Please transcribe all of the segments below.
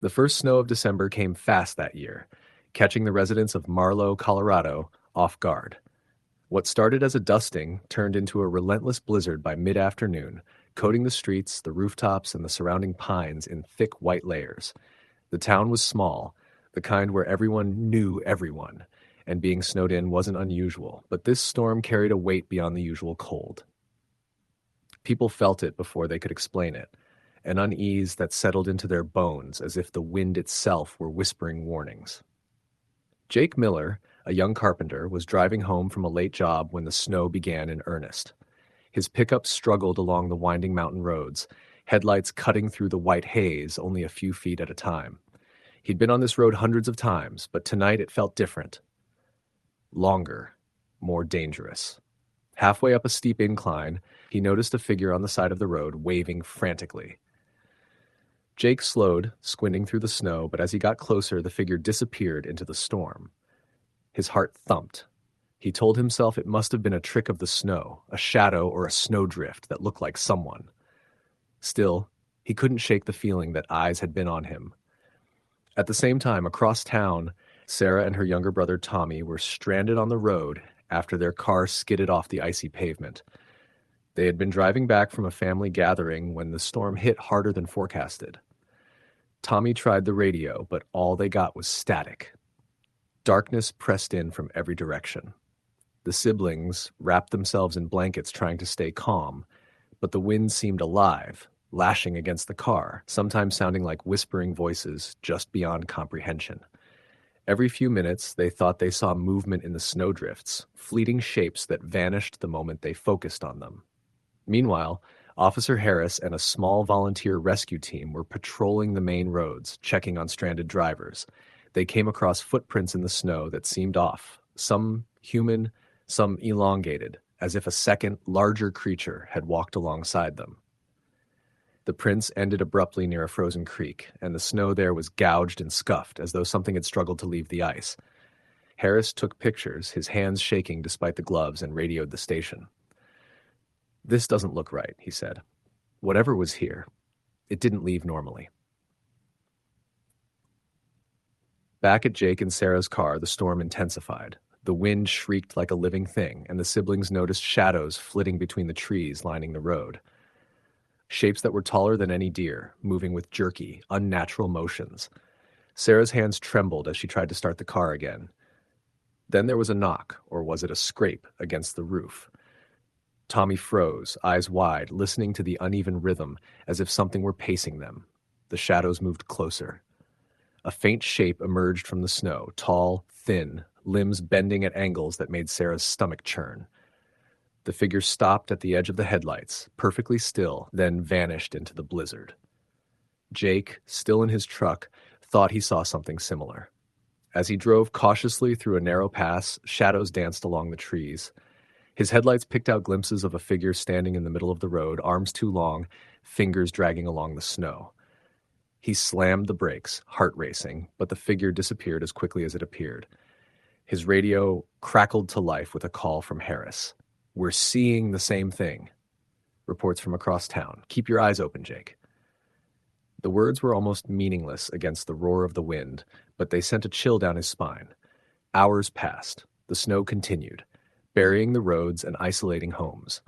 The first snow of December came fast that year, catching the residents of Marlow, Colorado, off guard. What started as a dusting turned into a relentless blizzard by mid-afternoon, coating the streets, the rooftops, and the surrounding pines in thick white layers. The town was small, the kind where everyone knew everyone, and being snowed in wasn't unusual, but this storm carried a weight beyond the usual cold. People felt it before they could explain it, an unease that settled into their bones as if the wind itself were whispering warnings. Jake Miller, a young carpenter, was driving home from a late job when the snow began in earnest. His pickup struggled along the winding mountain roads, headlights cutting through the white haze only a few feet at a time. He'd been on this road hundreds of times, but tonight it felt different. Longer, more dangerous. Halfway up a steep incline, he noticed a figure on the side of the road, waving frantically. Jake slowed, squinting through the snow, but as he got closer, the figure disappeared into the storm. His heart thumped. He told himself it must have been a trick of the snow, a shadow or a snowdrift that looked like someone. Still, he couldn't shake the feeling that eyes had been on him. At the same time, across town, Sarah and her younger brother Tommy were stranded on the road after their car skidded off the icy pavement. They had been driving back from a family gathering when the storm hit harder than forecasted. Tommy tried the radio, but all they got was static. Darkness pressed in from every direction. The siblings wrapped themselves in blankets trying to stay calm, but the wind seemed alive, lashing against the car, sometimes sounding like whispering voices just beyond comprehension. Every few minutes, they thought they saw movement in the snowdrifts, fleeting shapes that vanished the moment they focused on them. Meanwhile, Officer Harris and a small volunteer rescue team were patrolling the main roads, checking on stranded drivers. They came across footprints in the snow that seemed off, some human, some elongated, as if a second, larger creature had walked alongside them. The prints ended abruptly near a frozen creek, and the snow there was gouged and scuffed, as though something had struggled to leave the ice. Harris took pictures, his hands shaking despite the gloves, and radioed the station. "This doesn't look right," he said. "Whatever was here, it didn't leave normally." Back at Jake and Sarah's car, the storm intensified. The wind shrieked like a living thing, and the siblings noticed shadows flitting between the trees lining the road. Shapes that were taller than any deer, moving with jerky, unnatural motions. Sarah's hands trembled as she tried to start the car again. Then there was a knock, or was it a scrape, against the roof. Tommy froze, eyes wide, listening to the uneven rhythm as if something were pacing them. The shadows moved closer. A faint shape emerged from the snow, tall, thin, limbs bending at angles that made Sarah's stomach churn. The figure stopped at the edge of the headlights, perfectly still, then vanished into the blizzard. Jake, still in his truck, thought he saw something similar. As he drove cautiously through a narrow pass, shadows danced along the trees. His headlights picked out glimpses of a figure standing in the middle of the road, arms too long, fingers dragging along the snow. He slammed the brakes, heart racing, but the figure disappeared as quickly as it appeared. His radio crackled to life with a call from Harris. "We're seeing the same thing." Reports from across town. "Keep your eyes open, Jake." The words were almost meaningless against the roar of the wind, but they sent a chill down his spine. Hours passed. The snow continued, burying the roads and isolating homes.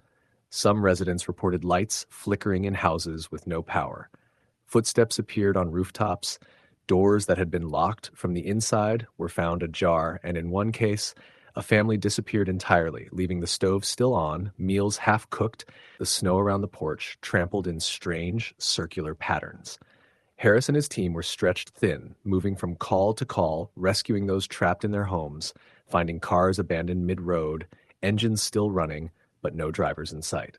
Some residents reported lights flickering in houses with no power. Footsteps appeared on rooftops. Doors that had been locked from the inside were found ajar, and in one case, a family disappeared entirely, leaving the stove still on, meals half-cooked, the snow around the porch trampled in strange, circular patterns. Harris and his team were stretched thin, moving from call to call, rescuing those trapped in their homes, finding cars abandoned mid-road, engines still running, but no drivers in sight.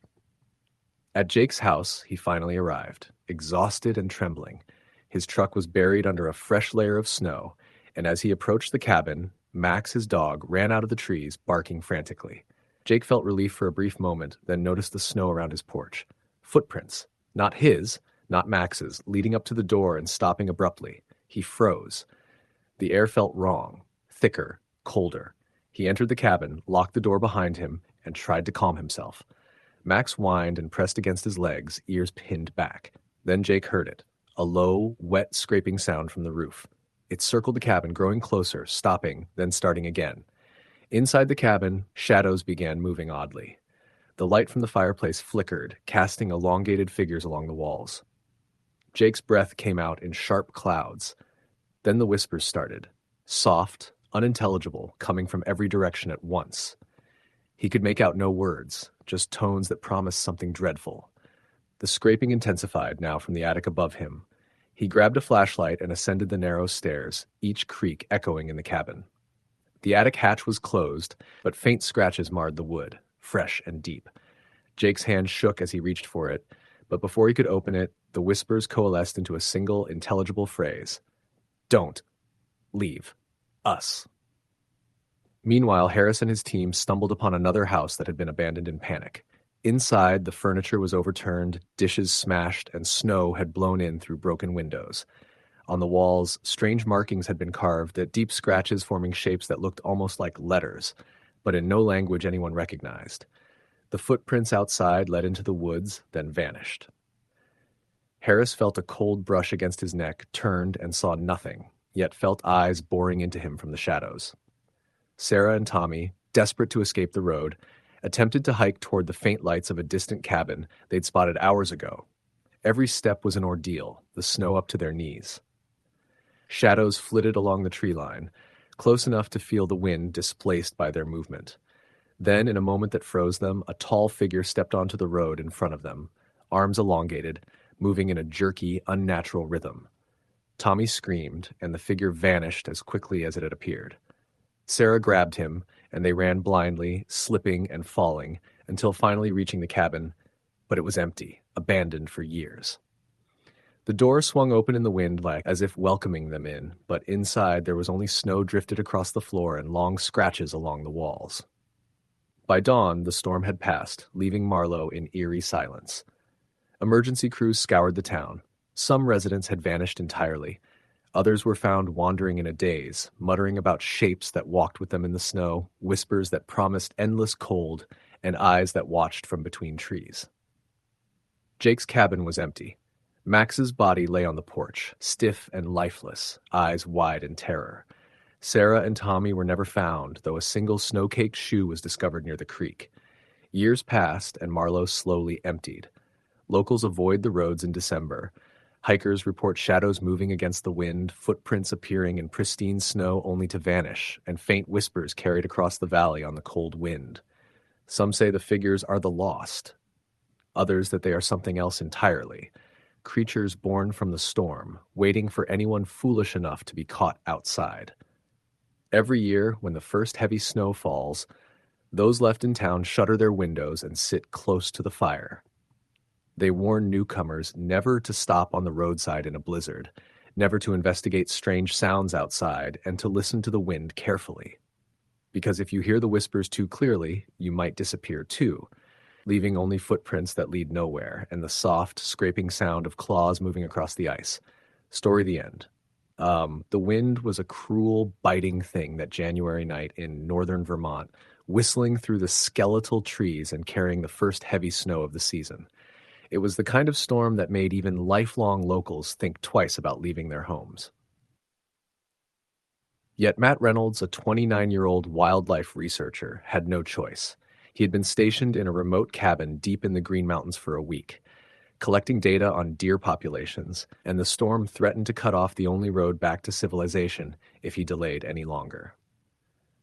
At Jake's house, he finally arrived, exhausted and trembling. His truck was buried under a fresh layer of snow, and as he approached the cabin, Max, his dog, ran out of the trees, barking frantically. Jake felt relief for a brief moment, then noticed the snow around his porch. Footprints. Not his, not Max's, leading up to the door and stopping abruptly. He froze. The air felt wrong, thicker, colder. He entered the cabin, locked the door behind him, and tried to calm himself. Max whined and pressed against his legs, ears pinned back. Then Jake heard it. a low, wet scraping sound from the roof. It circled the cabin, growing closer, stopping, then starting again. Inside the cabin, shadows began moving oddly. The light from the fireplace flickered, casting elongated figures along the walls. Jake's breath came out in sharp clouds. Then the whispers started, soft, unintelligible, coming from every direction at once. He could make out no words, just tones that promised something dreadful. The scraping intensified now from the attic above him. He grabbed a flashlight and ascended the narrow stairs, each creak echoing in the cabin. The attic hatch was closed, but faint scratches marred the wood, fresh and deep. Jake's hand shook as he reached for it, but before he could open it, the whispers coalesced into a single, intelligible phrase. Don't. Leave. Us. Meanwhile, Harris and his team stumbled upon another house that had been abandoned in panic. Inside, the furniture was overturned, dishes smashed, and snow had blown in through broken windows. On the walls, strange markings had been carved, that deep scratches forming shapes that looked almost like letters, but in no language anyone recognized. The footprints outside led into the woods, then vanished. Harris felt a cold brush against his neck, turned and saw nothing, yet felt eyes boring into him from the shadows. Sarah and Tommy, desperate to escape the road, attempted to hike toward the faint lights of a distant cabin they'd spotted hours ago. Every step was an ordeal, the snow up to their knees. Shadows flitted along the tree line, close enough to feel the wind displaced by their movement. Then, in a moment that froze them, a tall figure stepped onto the road in front of them, arms elongated, moving in a jerky, unnatural rhythm. Tommy screamed, and the figure vanished as quickly as it had appeared. Sarah grabbed him, and they ran blindly, slipping and falling, until finally reaching the cabin, but it was empty, abandoned for years. The door swung open in the wind as if welcoming them in, but inside there was only snow drifted across the floor and long scratches along the walls. By dawn, the storm had passed, leaving Marlow in eerie silence. Emergency crews scoured the town. Some residents had vanished entirely. Others were found wandering in a daze, muttering about shapes that walked with them in the snow, whispers that promised endless cold, and eyes that watched from between trees. Jake's cabin was empty. Max's body lay on the porch, stiff and lifeless, eyes wide in terror. Sarah and Tommy were never found, though a single snow-caked shoe was discovered near the creek. Years passed, and Marlow slowly emptied. Locals avoid the roads in December. Hikers report shadows moving against the wind, footprints appearing in pristine snow only to vanish, and faint whispers carried across the valley on the cold wind. Some say the figures are the lost. Others that they are something else entirely. Creatures born from the storm, waiting for anyone foolish enough to be caught outside. Every year, when the first heavy snow falls, those left in town shutter their windows and sit close to the fire. They warn newcomers never to stop on the roadside in a blizzard, never to investigate strange sounds outside, and to listen to the wind carefully. Because if you hear the whispers too clearly, you might disappear too, leaving only footprints that lead nowhere and the soft, scraping sound of claws moving across the ice. Story the end. The wind was a cruel, biting thing that January night in northern Vermont, whistling through the skeletal trees and carrying the first heavy snow of the season. It was the kind of storm that made even lifelong locals think twice about leaving their homes. Yet Matt Reynolds, a 29-year-old wildlife researcher, had no choice. He had been stationed in a remote cabin deep in the Green Mountains for a week, collecting data on deer populations, and the storm threatened to cut off the only road back to civilization if he delayed any longer.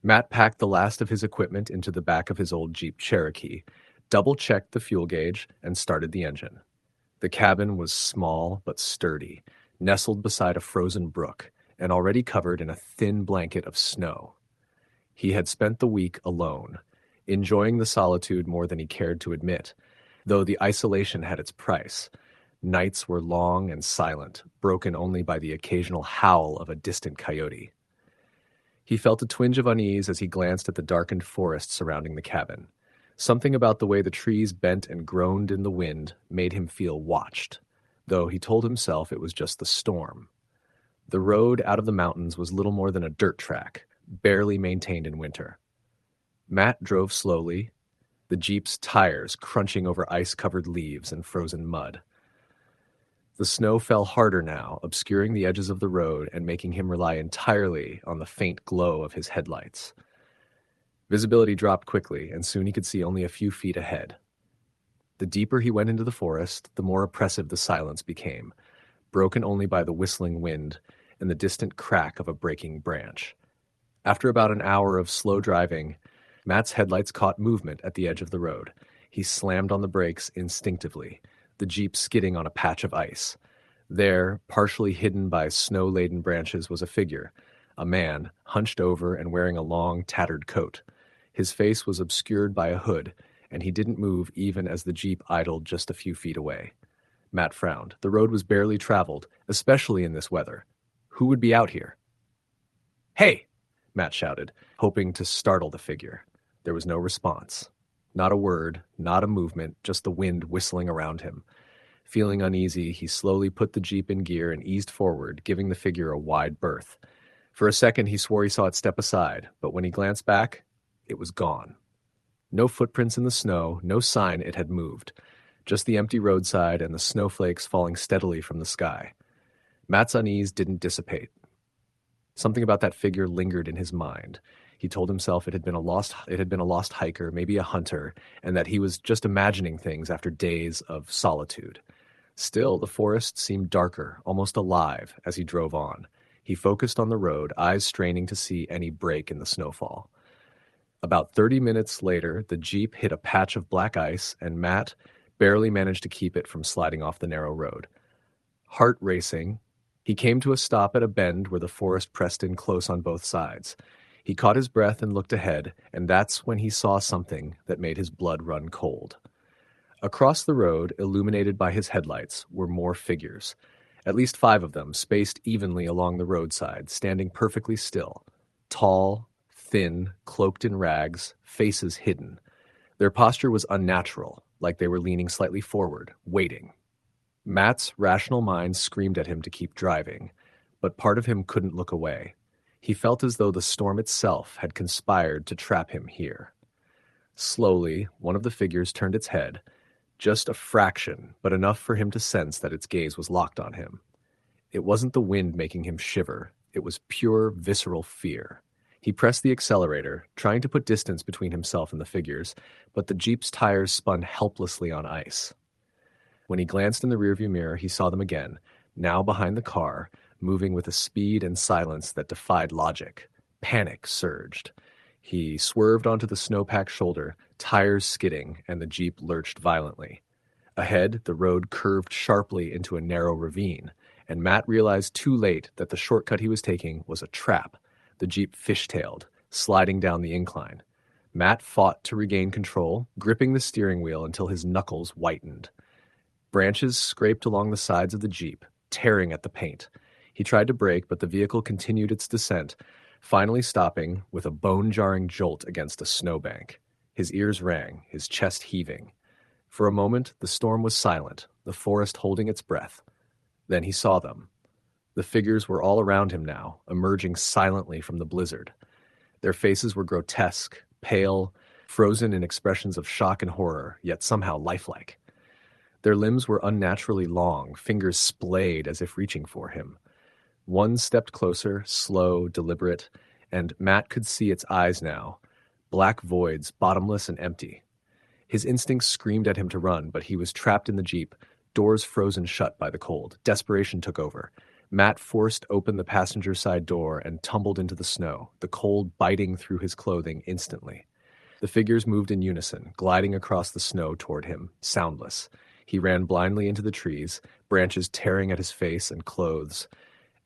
Matt packed the last of his equipment into the back of his old Jeep Cherokee, double-checked the fuel gauge, and started the engine. The cabin was small but sturdy, nestled beside a frozen brook, and already covered in a thin blanket of snow. He had spent the week alone, enjoying the solitude more than he cared to admit, though the isolation had its price. Nights were long and silent, broken only by the occasional howl of a distant coyote. He felt a twinge of unease as he glanced at the darkened forest surrounding the cabin. Something about the way the trees bent and groaned in the wind made him feel watched, though he told himself it was just the storm. The road out of the mountains was little more than a dirt track, barely maintained in winter. Matt drove slowly, the Jeep's tires crunching over ice-covered leaves and frozen mud. The snow fell harder now, obscuring the edges of the road and making him rely entirely on the faint glow of his headlights. Visibility dropped quickly, and soon he could see only a few feet ahead. The deeper he went into the forest, the more oppressive the silence became, broken only by the whistling wind and the distant crack of a breaking branch. After about an hour of slow driving, Matt's headlights caught movement at the edge of the road. He slammed on the brakes instinctively, the Jeep skidding on a patch of ice. There, partially hidden by snow-laden branches, was a figure, a man, hunched over and wearing a long, tattered coat. His face was obscured by a hood, and he didn't move even as the Jeep idled just a few feet away. Matt frowned. The road was barely traveled, especially in this weather. Who would be out here? "Hey!" Matt shouted, hoping to startle the figure. There was no response. Not a word, not a movement, just the wind whistling around him. Feeling uneasy, he slowly put the Jeep in gear and eased forward, giving the figure a wide berth. For a second, he swore he saw it step aside, but when he glanced back, it was gone. No footprints in the snow, no sign it had moved. Just the empty roadside and the snowflakes falling steadily from the sky. Matt's unease didn't dissipate. Something about that figure lingered in his mind. He told himself it had been a lost hiker, maybe a hunter, and that he was just imagining things after days of solitude. Still, the forest seemed darker, almost alive, as he drove on. He focused on the road, eyes straining to see any break in the snowfall. About 30 minutes later, the Jeep hit a patch of black ice, and Matt barely managed to keep it from sliding off the narrow road. Heart racing, he came to a stop at a bend where the forest pressed in close on both sides. He caught his breath and looked ahead, and that's when he saw something that made his blood run cold. Across the road, illuminated by his headlights, were more figures. At least 5 of them, spaced evenly along the roadside, standing perfectly still. Tall, thin, cloaked in rags, faces hidden. Their posture was unnatural, like they were leaning slightly forward, waiting. Matt's rational mind screamed at him to keep driving, but part of him couldn't look away. He felt as though the storm itself had conspired to trap him here. Slowly, one of the figures turned its head, just a fraction, but enough for him to sense that its gaze was locked on him. It wasn't the wind making him shiver, it was pure, visceral fear. He pressed the accelerator, trying to put distance between himself and the figures, but the Jeep's tires spun helplessly on ice. When he glanced in the rearview mirror, he saw them again, now behind the car, moving with a speed and silence that defied logic. Panic surged. He swerved onto the snowpacked shoulder, tires skidding, and the Jeep lurched violently. Ahead, the road curved sharply into a narrow ravine, and Matt realized too late that the shortcut he was taking was a trap. The Jeep fishtailed, sliding down the incline. Matt fought to regain control, gripping the steering wheel until his knuckles whitened. Branches scraped along the sides of the Jeep, tearing at the paint. He tried to brake, but the vehicle continued its descent, finally stopping with a bone-jarring jolt against a snowbank. His ears rang, his chest heaving. For a moment, the storm was silent, the forest holding its breath. Then he saw them. The figures were all around him now, emerging silently from the blizzard. Their faces were grotesque, pale, frozen in expressions of shock and horror, yet somehow lifelike. Their limbs were unnaturally long, fingers splayed as if reaching for him. One stepped closer, slow, deliberate, and Matt could see its eyes now, black voids, bottomless and empty. His instincts screamed at him to run, but he was trapped in the Jeep, doors frozen shut by the cold. Desperation took over. Matt forced open the passenger side door and tumbled into the snow, the cold biting through his clothing instantly. The figures moved in unison, gliding across the snow toward him, soundless. He ran blindly into the trees, branches tearing at his face and clothes.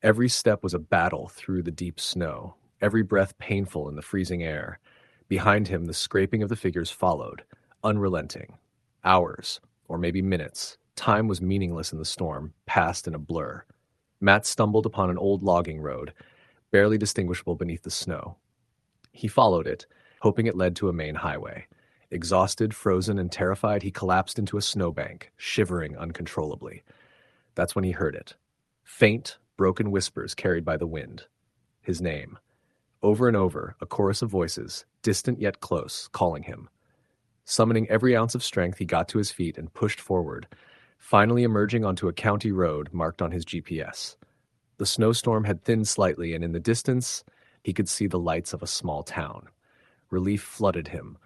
Every step was a battle through the deep snow, every breath painful in the freezing air. Behind him, the scraping of the figures followed, unrelenting. Hours, or maybe minutes. Time was meaningless in the storm, passed in a blur. Matt stumbled upon an old logging road, barely distinguishable beneath the snow. He followed it, hoping it led to a main highway. Exhausted, frozen, and terrified, he collapsed into a snowbank, shivering uncontrollably. That's when he heard it. Faint, broken whispers carried by the wind. His name. Over and over, a chorus of voices, distant yet close, calling him. Summoning every ounce of strength, he got to his feet and pushed forward, finally emerging onto a county road marked on his GPS. The snowstorm had thinned slightly, and in the distance, he could see the lights of a small town. Relief flooded him,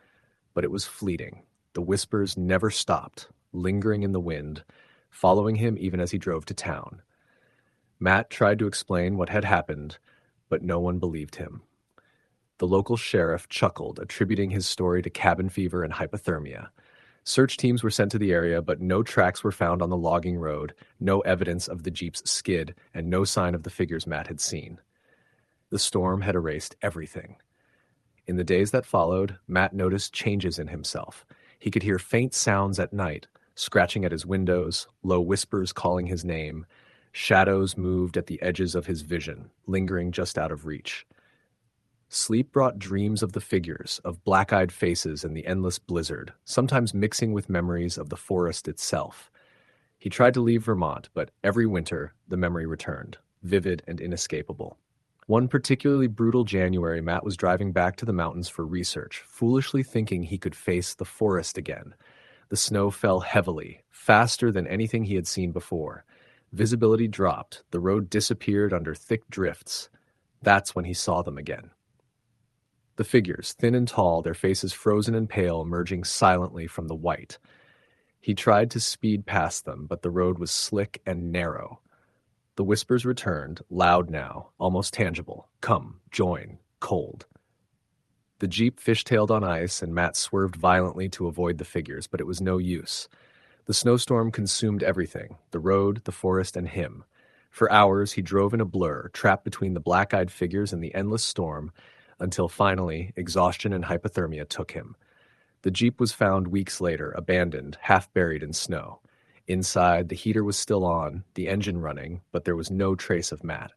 but it was fleeting. The whispers never stopped, lingering in the wind, following him even as he drove to town. Matt tried to explain what had happened, but no one believed him. The local sheriff chuckled, attributing his story to cabin fever and hypothermia. Search teams were sent to the area, but no tracks were found on the logging road, no evidence of the Jeep's skid, and no sign of the figures Matt had seen. The storm had erased everything. In the days that followed, Matt noticed changes in himself. He could hear faint sounds at night, scratching at his windows, low whispers calling his name. Shadows moved at the edges of his vision, lingering just out of reach. Sleep brought dreams of the figures, of black-eyed faces in the endless blizzard, sometimes mixing with memories of the forest itself. He tried to leave Vermont, but every winter the memory returned, vivid and inescapable. One particularly brutal January, Matt was driving back to the mountains for research, foolishly thinking he could face the forest again. The snow fell heavily, faster than anything he had seen before. Visibility dropped, the road disappeared under thick drifts. That's when he saw them again. The figures, thin and tall, their faces frozen and pale, emerging silently from the white. He tried to speed past them, but the road was slick and narrow. The whispers returned, loud now, almost tangible. Come, join, cold. The Jeep fishtailed on ice, and Matt swerved violently to avoid the figures, but it was no use. The snowstorm consumed everything, the road, the forest, and him. For hours he drove in a blur, trapped between the black-eyed figures and the endless storm, until finally exhaustion and hypothermia took him. The Jeep was found weeks later, abandoned, half buried in snow. Inside, the heater was still on, the engine running, but there was no trace of Matt.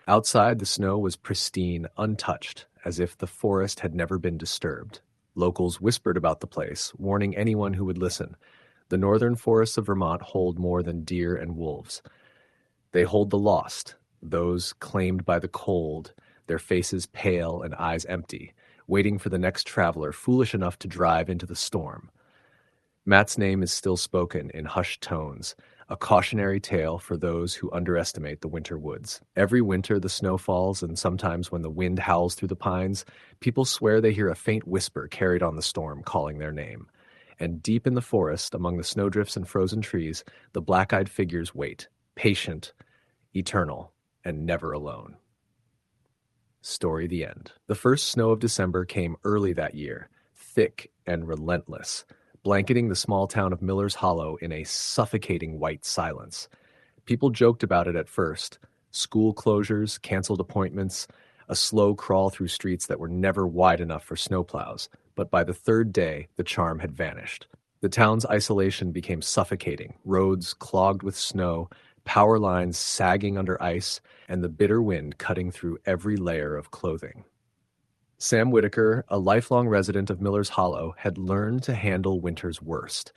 Outside, the snow was pristine, untouched, as if the forest had never been disturbed. Locals whispered about the place, warning anyone who would listen. The northern forests of Vermont hold more than deer and wolves. They hold the lost, those claimed by the cold, their faces pale and eyes empty, waiting for the next traveler foolish enough to drive into the storm. Matt's name is still spoken in hushed tones, a cautionary tale for those who underestimate the winter woods. Every winter the snow falls, and sometimes when the wind howls through the pines, people swear they hear a faint whisper carried on the storm calling their name. And deep in the forest, among the snowdrifts and frozen trees, the black-eyed figures wait, patient, eternal, and never alone. Story the end. The first snow of December came early that year, thick and relentless, blanketing the small town of Miller's Hollow in a suffocating white silence. People joked about it at first. School closures, canceled appointments, a slow crawl through streets that were never wide enough for snowplows. But by the third day, the charm had vanished. The town's isolation became suffocating, roads clogged with snow, power lines sagging under ice, and the bitter wind cutting through every layer of clothing. Sam Whitaker, a lifelong resident of Miller's Hollow, had learned to handle winter's worst.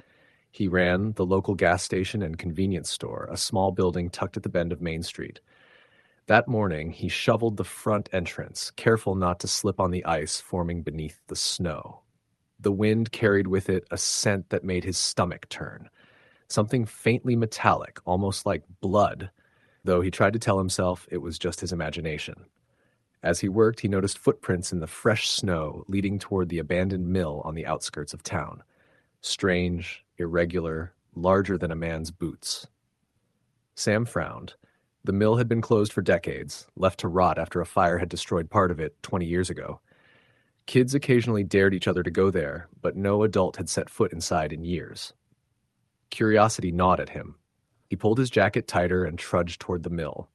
He ran the local gas station and convenience store, a small building tucked at the bend of Main Street. That morning, he shoveled the front entrance, careful not to slip on the ice forming beneath the snow. The wind carried with it a scent that made his stomach turn. Something faintly metallic, almost like blood, though he tried to tell himself it was just his imagination. As he worked, he noticed footprints in the fresh snow leading toward the abandoned mill on the outskirts of town. Strange, irregular, larger than a man's boots. Sam frowned. The mill had been closed for decades, left to rot after a fire had destroyed part of it 20 years ago. Kids occasionally dared each other to go there, but no adult had set foot inside in years. Curiosity gnawed at him. He pulled his jacket tighter and trudged toward the mill.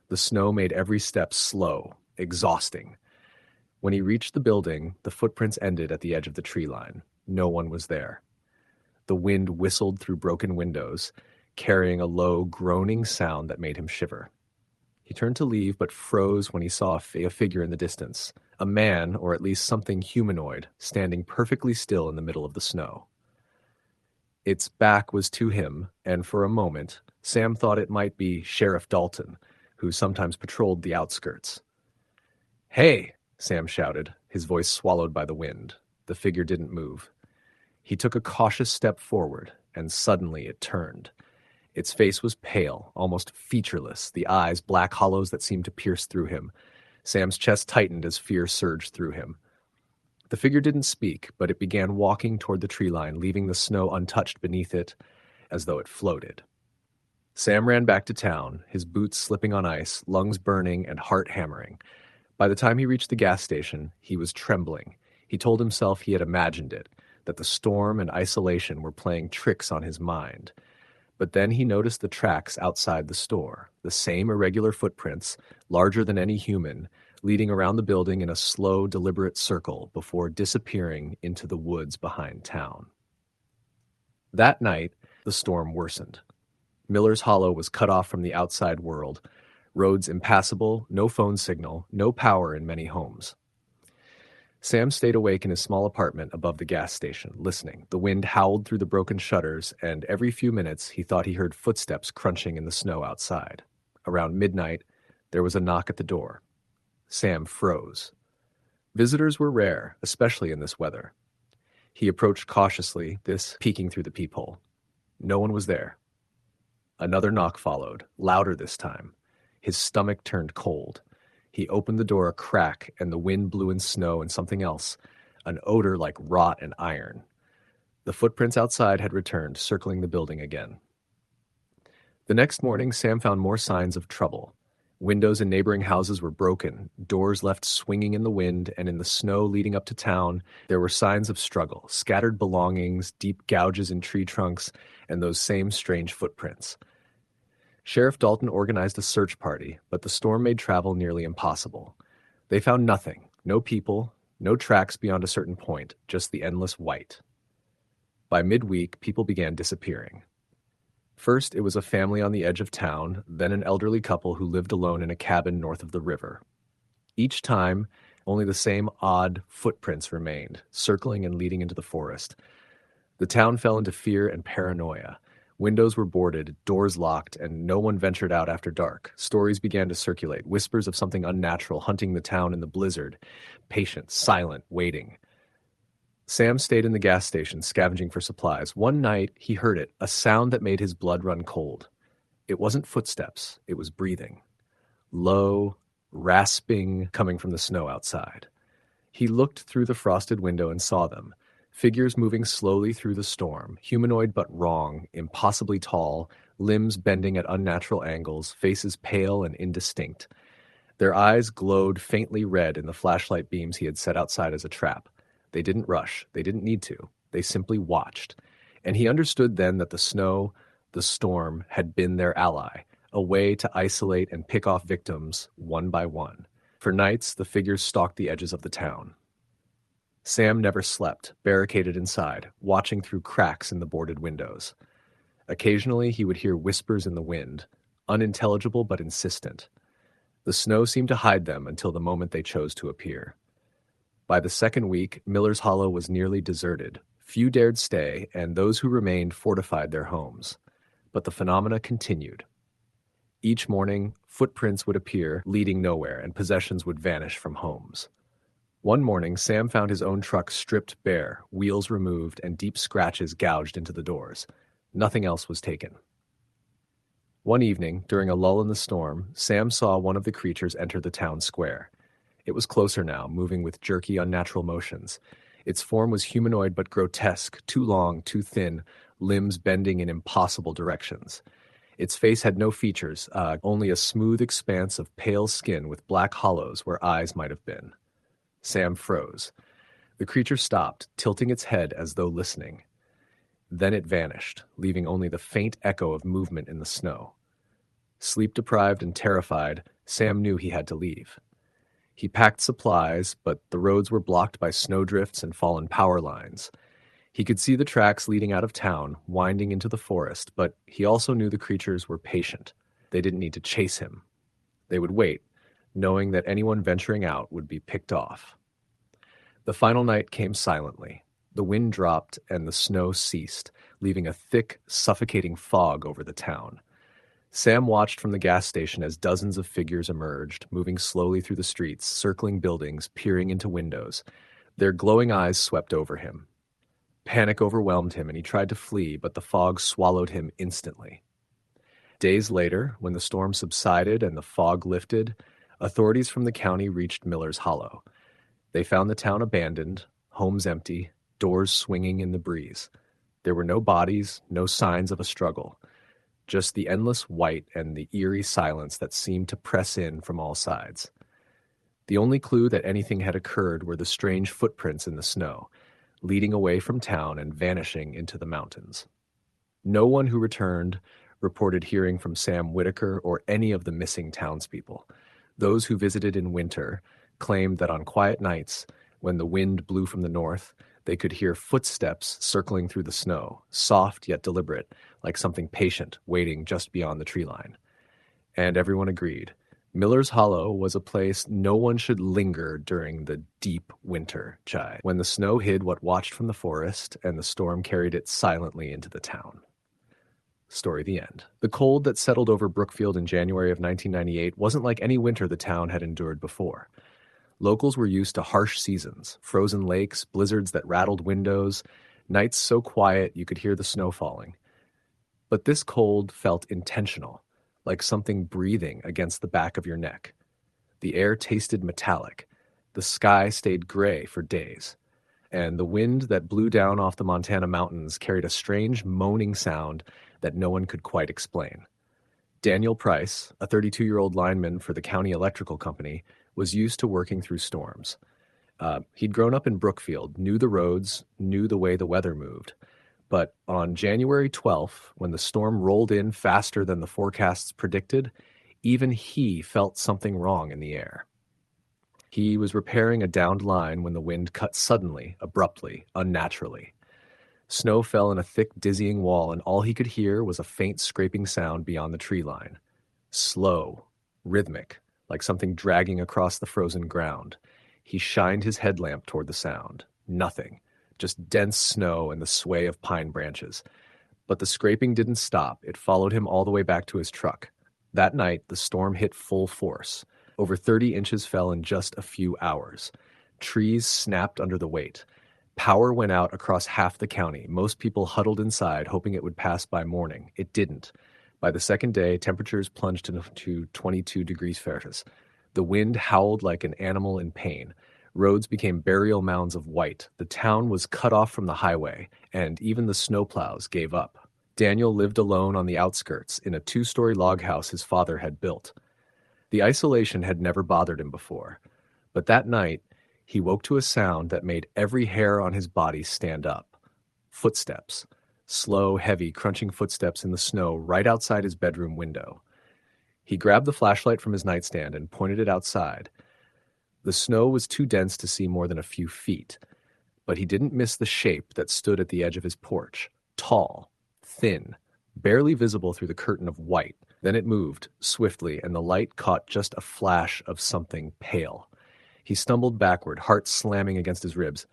The snow made every step slow, exhausting. When he reached the building, the footprints ended at the edge of the tree line. No one was there. The wind whistled through broken windows, carrying a low, groaning sound that made him shiver. He turned to leave, but froze when he saw a figure in the distance, a man, or at least something humanoid, standing perfectly still in the middle of the snow. Its back was to him, and for a moment, Sam thought it might be Sheriff Dalton, who sometimes patrolled the outskirts. "Hey!" Sam shouted, his voice swallowed by the wind. The figure didn't move. He took a cautious step forward, and suddenly it turned. Its face was pale, almost featureless, the eyes black hollows that seemed to pierce through him. Sam's chest tightened as fear surged through him. The figure didn't speak, but it began walking toward the tree line, leaving the snow untouched beneath it, as though it floated. Sam ran back to town, his boots slipping on ice, lungs burning, and heart hammering. By the time he reached the gas station, he was trembling. He told himself he had imagined it, that the storm and isolation were playing tricks on his mind. But then he noticed the tracks outside the store, the same irregular footprints, larger than any human, leading around the building in a slow, deliberate circle before disappearing into the woods behind town. That night, the storm worsened. Miller's Hollow was cut off from the outside world, roads impassable, no phone signal, no power in many homes. Sam stayed awake in his small apartment above the gas station, listening. The wind howled through the broken shutters, and every few minutes he thought he heard footsteps crunching in the snow outside. Around midnight, there was a knock at the door. Sam froze. Visitors were rare, especially in this weather. He approached cautiously, this peeking through the peephole. No one was there. Another knock followed, louder this time. His stomach turned cold. He opened the door a crack, and the wind blew in snow and something else, an odor like rot and iron. The footprints outside had returned, circling the building again. The next morning, Sam found more signs of trouble. Windows in neighboring houses were broken, doors left swinging in the wind, and in the snow leading up to town, there were signs of struggle, scattered belongings, deep gouges in tree trunks, and those same strange footprints. Sheriff Dalton organized a search party, but the storm made travel nearly impossible. They found nothing, no people, no tracks beyond a certain point, just the endless white. By midweek, people began disappearing. First, it was a family on the edge of town, then an elderly couple who lived alone in a cabin north of the river. Each time, only the same odd footprints remained, circling and leading into the forest. The town fell into fear and paranoia. Windows were boarded, doors locked, and no one ventured out after dark. Stories began to circulate, whispers of something unnatural hunting the town in the blizzard. Patient, silent, waiting. Sam stayed in the gas station, scavenging for supplies. One night, he heard it, a sound that made his blood run cold. It wasn't footsteps, it was breathing. Low, rasping, coming from the snow outside. He looked through the frosted window and saw them. Figures moving slowly through the storm, humanoid but wrong, impossibly tall, limbs bending at unnatural angles, faces pale and indistinct. Their eyes glowed faintly red in the flashlight beams he had set outside as a trap. They didn't rush. They didn't need to. They simply watched. And he understood then that the snow, the storm, had been their ally, a way to isolate and pick off victims one by one. For nights, the figures stalked the edges of the town. Sam never slept, barricaded inside, watching through cracks in the boarded windows. Occasionally, he would hear whispers in the wind, unintelligible but insistent. The snow seemed to hide them until the moment they chose to appear. By the second week, Miller's Hollow was nearly deserted. Few dared stay, and those who remained fortified their homes. But the phenomena continued. Each morning, footprints would appear, leading nowhere, and possessions would vanish from homes. One morning, Sam found his own truck stripped bare, wheels removed, and deep scratches gouged into the doors. Nothing else was taken. One evening, during a lull in the storm, Sam saw one of the creatures enter the town square. It was closer now, moving with jerky, unnatural motions. Its form was humanoid but grotesque, too long, too thin, limbs bending in impossible directions. Its face had no features, only a smooth expanse of pale skin with black hollows where eyes might have been. Sam froze. The creature stopped, tilting its head as though listening. Then it vanished, leaving only the faint echo of movement in the snow. Sleep-deprived and terrified, Sam knew he had to leave. He packed supplies, but the roads were blocked by snowdrifts and fallen power lines. He could see the tracks leading out of town, winding into the forest, but he also knew the creatures were patient. They didn't need to chase him. They would wait, knowing that anyone venturing out would be picked off. The final night came silently. The wind dropped and the snow ceased, leaving a thick, suffocating fog over the town. Sam watched from the gas station as dozens of figures emerged, moving slowly through the streets, circling buildings, peering into windows. Their glowing eyes swept over him. Panic overwhelmed him and he tried to flee, but the fog swallowed him instantly. Days later, when the storm subsided and the fog lifted, authorities from the county reached Miller's Hollow. They found the town abandoned, homes empty, doors swinging in the breeze. There were no bodies, no signs of a struggle, just the endless white and the eerie silence that seemed to press in from all sides. The only clue that anything had occurred were the strange footprints in the snow, leading away from town and vanishing into the mountains. No one who returned reported hearing from Sam Whitaker or any of the missing townspeople. Those who visited in winter claimed that on quiet nights, when the wind blew from the north, they could hear footsteps circling through the snow, soft yet deliberate, like something patient waiting just beyond the tree line. And everyone agreed. Miller's Hollow was a place no one should linger during the deep winter chide, when the snow hid what watched from the forest and the storm carried it silently into the town. Story the end. The cold that settled over Brookfield in January of 1998 wasn't like any winter the town had endured before. Locals were used to harsh seasons, frozen lakes, blizzards that rattled windows, nights so quiet you could hear the snow falling. But this cold felt intentional, like something breathing against the back of your neck. The air tasted metallic. The sky stayed gray for days. And the wind that blew down off the Montana mountains carried a strange moaning sound that no one could quite explain. Daniel Price, a 32-year-old lineman for the county electrical company, was used to working through storms. He'd grown up in Brookfield, knew the roads, knew the way the weather moved. But on January 12th, when the storm rolled in faster than the forecasts predicted, even he felt something wrong in the air. He was repairing a downed line when the wind cut suddenly, abruptly, unnaturally. Snow fell in a thick, dizzying wall, and all he could hear was a faint scraping sound beyond the tree line. Slow, rhythmic, like something dragging across the frozen ground. He shined his headlamp toward the sound. Nothing. Just dense snow and the sway of pine branches. But the scraping didn't stop. It followed him all the way back to his truck. That night, the storm hit full force. Over 30 inches fell in just a few hours. Trees snapped under the weight. Power went out across half the county. Most people huddled inside, hoping it would pass by morning. It didn't. By the second day, temperatures plunged to 22 degrees Celsius. The wind howled like an animal in pain. Roads became burial mounds of white. The town was cut off from the highway, and even the snowplows gave up. Daniel lived alone on the outskirts in a 2-story log house his father had built. The isolation had never bothered him before, but that night, he woke to a sound that made every hair on his body stand up. Footsteps. Slow, heavy, crunching footsteps in the snow right outside his bedroom window. He grabbed the flashlight from his nightstand and pointed it outside. The snow was too dense to see more than a few feet, but he didn't miss the shape that stood at the edge of his porch. Tall, thin, barely visible through the curtain of white. Then it moved, swiftly, and the light caught just a flash of something pale. He stumbled backward, heart slamming against his ribs.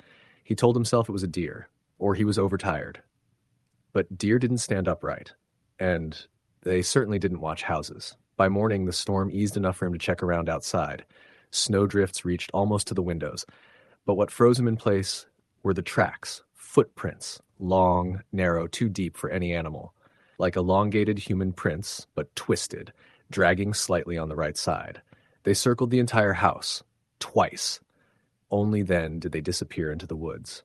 He told himself it was a deer, or he was overtired. But deer didn't stand upright, and they certainly didn't watch houses. By morning, the storm eased enough for him to check around outside. Snowdrifts reached almost to the windows. But what froze him in place were the tracks, footprints, long, narrow, too deep for any animal. Like elongated human prints, but twisted, dragging slightly on the right side. They circled the entire house, twice. Only then did they disappear into the woods.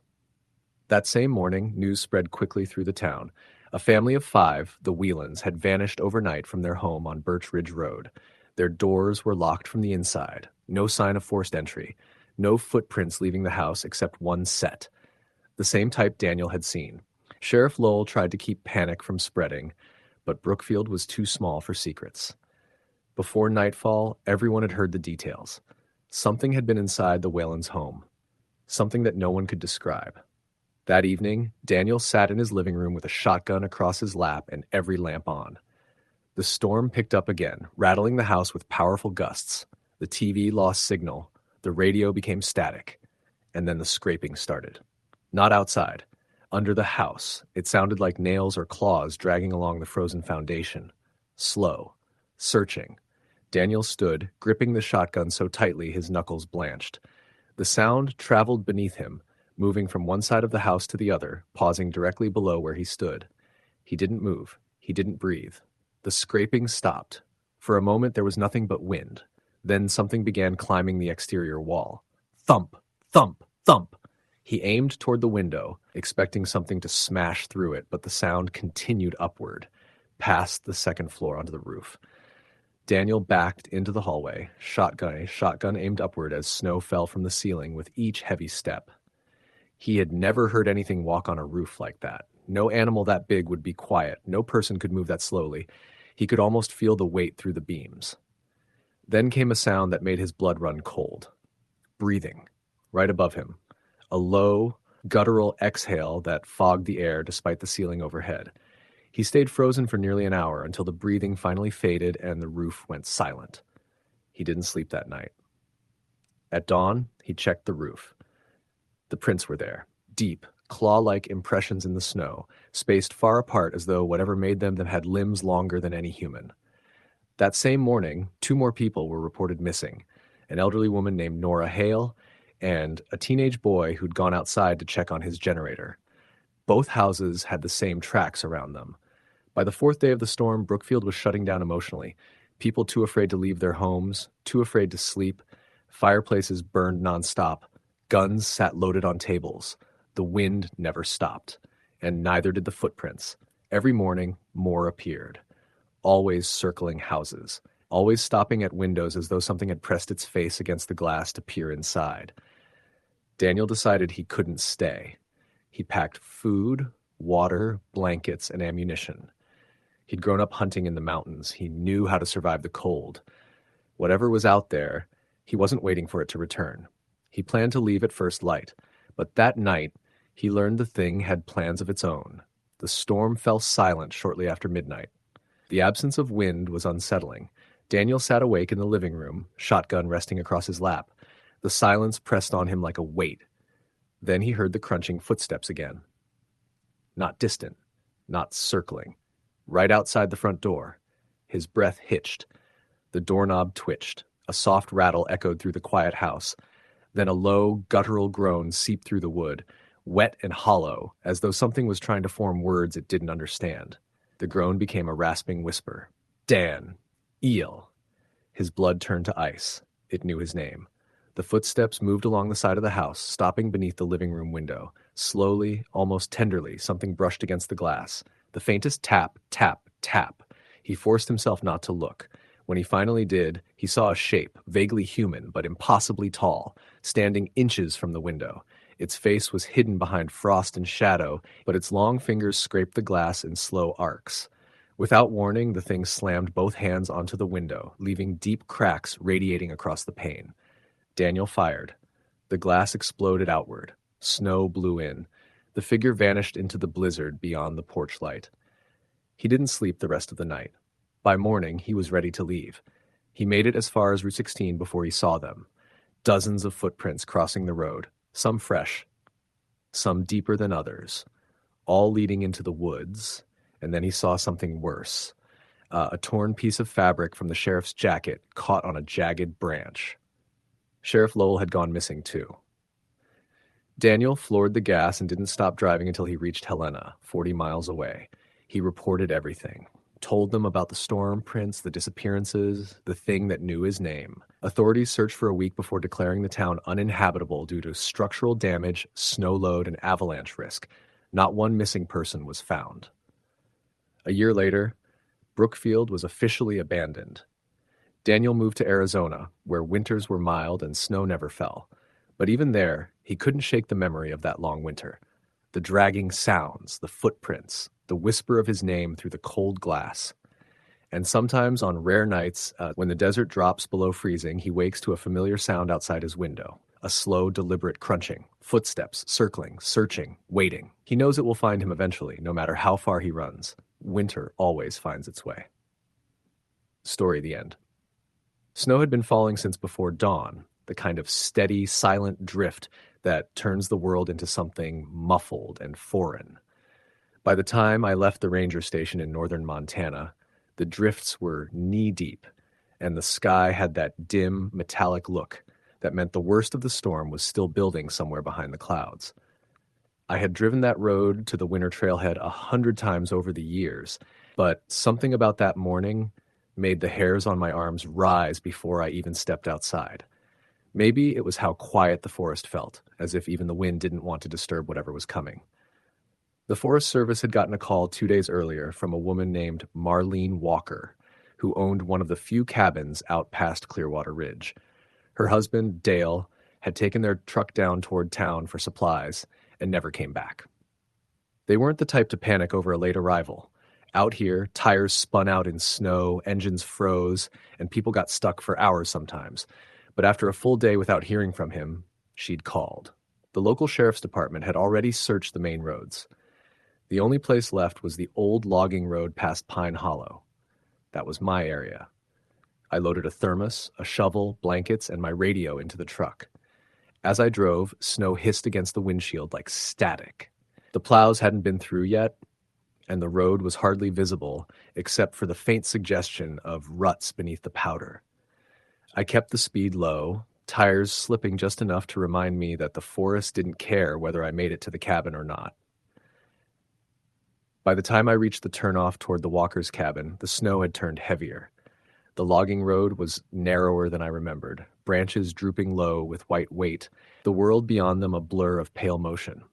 That same morning, news spread quickly through the town. A family of 5, the Whelans, had vanished overnight from their home on Birch Ridge Road. Their doors were locked from the inside. No sign of forced entry. No footprints leaving the house except one set. The same type Daniel had seen. Sheriff Lowell tried to keep panic from spreading, but Brookfield was too small for secrets. Before nightfall, everyone had heard the details. Something had been inside the Whelans' home. Something that no one could describe. That evening, Daniel sat in his living room with a shotgun across his lap and every lamp on. The storm picked up again, rattling the house with powerful gusts. The TV lost signal. The radio became static. And then the scraping started. Not outside. Under the house, it sounded like nails or claws dragging along the frozen foundation. Slow. Searching. Daniel stood, gripping the shotgun so tightly his knuckles blanched. The sound traveled beneath him, moving from one side of the house to the other, pausing directly below where he stood. He didn't move. He didn't breathe. The scraping stopped. For a moment, there was nothing but wind. Then something began climbing the exterior wall. Thump, thump, thump. He aimed toward the window, expecting something to smash through it, but the sound continued upward, past the second floor onto the roof. Daniel backed into the hallway, shotgun aimed upward as snow fell from the ceiling with each heavy step. He had never heard anything walk on a roof like that. No animal that big would be quiet. No person could move that slowly. He could almost feel the weight through the beams. Then came a sound that made his blood run cold. Breathing, right above him. A low, guttural exhale that fogged the air despite the ceiling overhead. He stayed frozen for nearly an hour until the breathing finally faded and the roof went silent. He didn't sleep that night. At dawn, he checked the roof. The prints were there, deep, claw-like impressions in the snow, spaced far apart as though whatever made them had limbs longer than any human. That same morning, 2 more people were reported missing, an elderly woman named Nora Hale and a teenage boy who'd gone outside to check on his generator. Both houses had the same tracks around them. By the 4th day of the storm, Brookfield was shutting down emotionally. People too afraid to leave their homes, too afraid to sleep. Fireplaces burned nonstop. Guns sat loaded on tables. The wind never stopped, and neither did the footprints. Every morning, more appeared, always circling houses, always stopping at windows as though something had pressed its face against the glass to peer inside. Daniel decided he couldn't stay. He packed food, water, blankets, and ammunition. He'd grown up hunting in the mountains. He knew how to survive the cold. Whatever was out there, he wasn't waiting for it to return. He planned to leave at first light, but that night, he learned the thing had plans of its own. The storm fell silent shortly after midnight. The absence of wind was unsettling. Daniel sat awake in the living room, shotgun resting across his lap. The silence pressed on him like a weight. Then he heard the crunching footsteps again. Not distant, not circling. Right outside the front door. His breath hitched. The doorknob twitched. A soft rattle echoed through the quiet house. Then a low, guttural groan seeped through the wood, wet and hollow, as though something was trying to form words it didn't understand. The groan became a rasping whisper. Dan. Eel. His blood turned to ice. It knew his name. The footsteps moved along the side of the house, stopping beneath the living room window. Slowly, almost tenderly, something brushed against the glass. The faintest tap, tap, tap. He forced himself not to look. When he finally did, he saw a shape, vaguely human, but impossibly tall, standing inches from the window. Its face was hidden behind frost and shadow, but its long fingers scraped the glass in slow arcs. Without warning, the thing slammed both hands onto the window, leaving deep cracks radiating across the pane. Daniel fired. The glass exploded outward. Snow blew in. The figure vanished into the blizzard beyond the porch light. He didn't sleep the rest of the night. By morning, he was ready to leave. He made it as far as Route 16 before he saw them. Dozens of footprints crossing the road, some fresh, some deeper than others, all leading into the woods, and then he saw something worse. A torn piece of fabric from the sheriff's jacket caught on a jagged branch. Sheriff Lowell had gone missing too. Daniel floored the gas and didn't stop driving until he reached Helena, 40 miles away. He reported everything. Told them about the storm prints, the disappearances, the thing that knew his name. Authorities searched for a week before declaring the town uninhabitable due to structural damage, snow load, and avalanche risk. Not one missing person was found. A year later, Brookfield was officially abandoned. Daniel moved to Arizona, where winters were mild and snow never fell. But even there, he couldn't shake the memory of that long winter. The dragging sounds, the footprints, the whisper of his name through the cold glass. And sometimes on rare nights, when the desert drops below freezing, he wakes to a familiar sound outside his window. A slow, deliberate crunching, footsteps, circling, searching, waiting. He knows it will find him eventually, no matter how far he runs. Winter always finds its way. Story the end. Snow had been falling since before dawn, the kind of steady, silent drift that turns the world into something muffled and foreign. By the time I left the ranger station in northern Montana, the drifts were knee-deep, and the sky had that dim, metallic look that meant the worst of the storm was still building somewhere behind the clouds. I had driven that road to the winter trailhead 100 times over the years, But something about that morning made the hairs on my arms rise before I even stepped outside. Maybe it was how quiet the forest felt, as if even the wind didn't want to disturb whatever was coming. The Forest Service had gotten a call 2 days earlier from a woman named Marlene Walker, who owned one of the few cabins out past Clearwater Ridge. Her husband, Dale, had taken their truck down toward town for supplies and never came back. They weren't the type to panic over a late arrival. Out here, tires spun out in snow, engines froze, and people got stuck for hours sometimes. But after a full day without hearing from him, she'd called. The local sheriff's department had already searched the main roads. The only place left was the old logging road past Pine Hollow. That was my area. I loaded a thermos, a shovel, blankets, and my radio into the truck. As I drove, snow hissed against the windshield like static. The plows hadn't been through yet, and the road was hardly visible except for the faint suggestion of ruts beneath the powder. I kept the speed low, tires slipping just enough to remind me that the forest didn't care whether I made it to the cabin or not. By the time I reached the turnoff toward the Walker's cabin, the snow had turned heavier. The logging road was narrower than I remembered, branches drooping low with white weight, the world beyond them a blur of pale motion.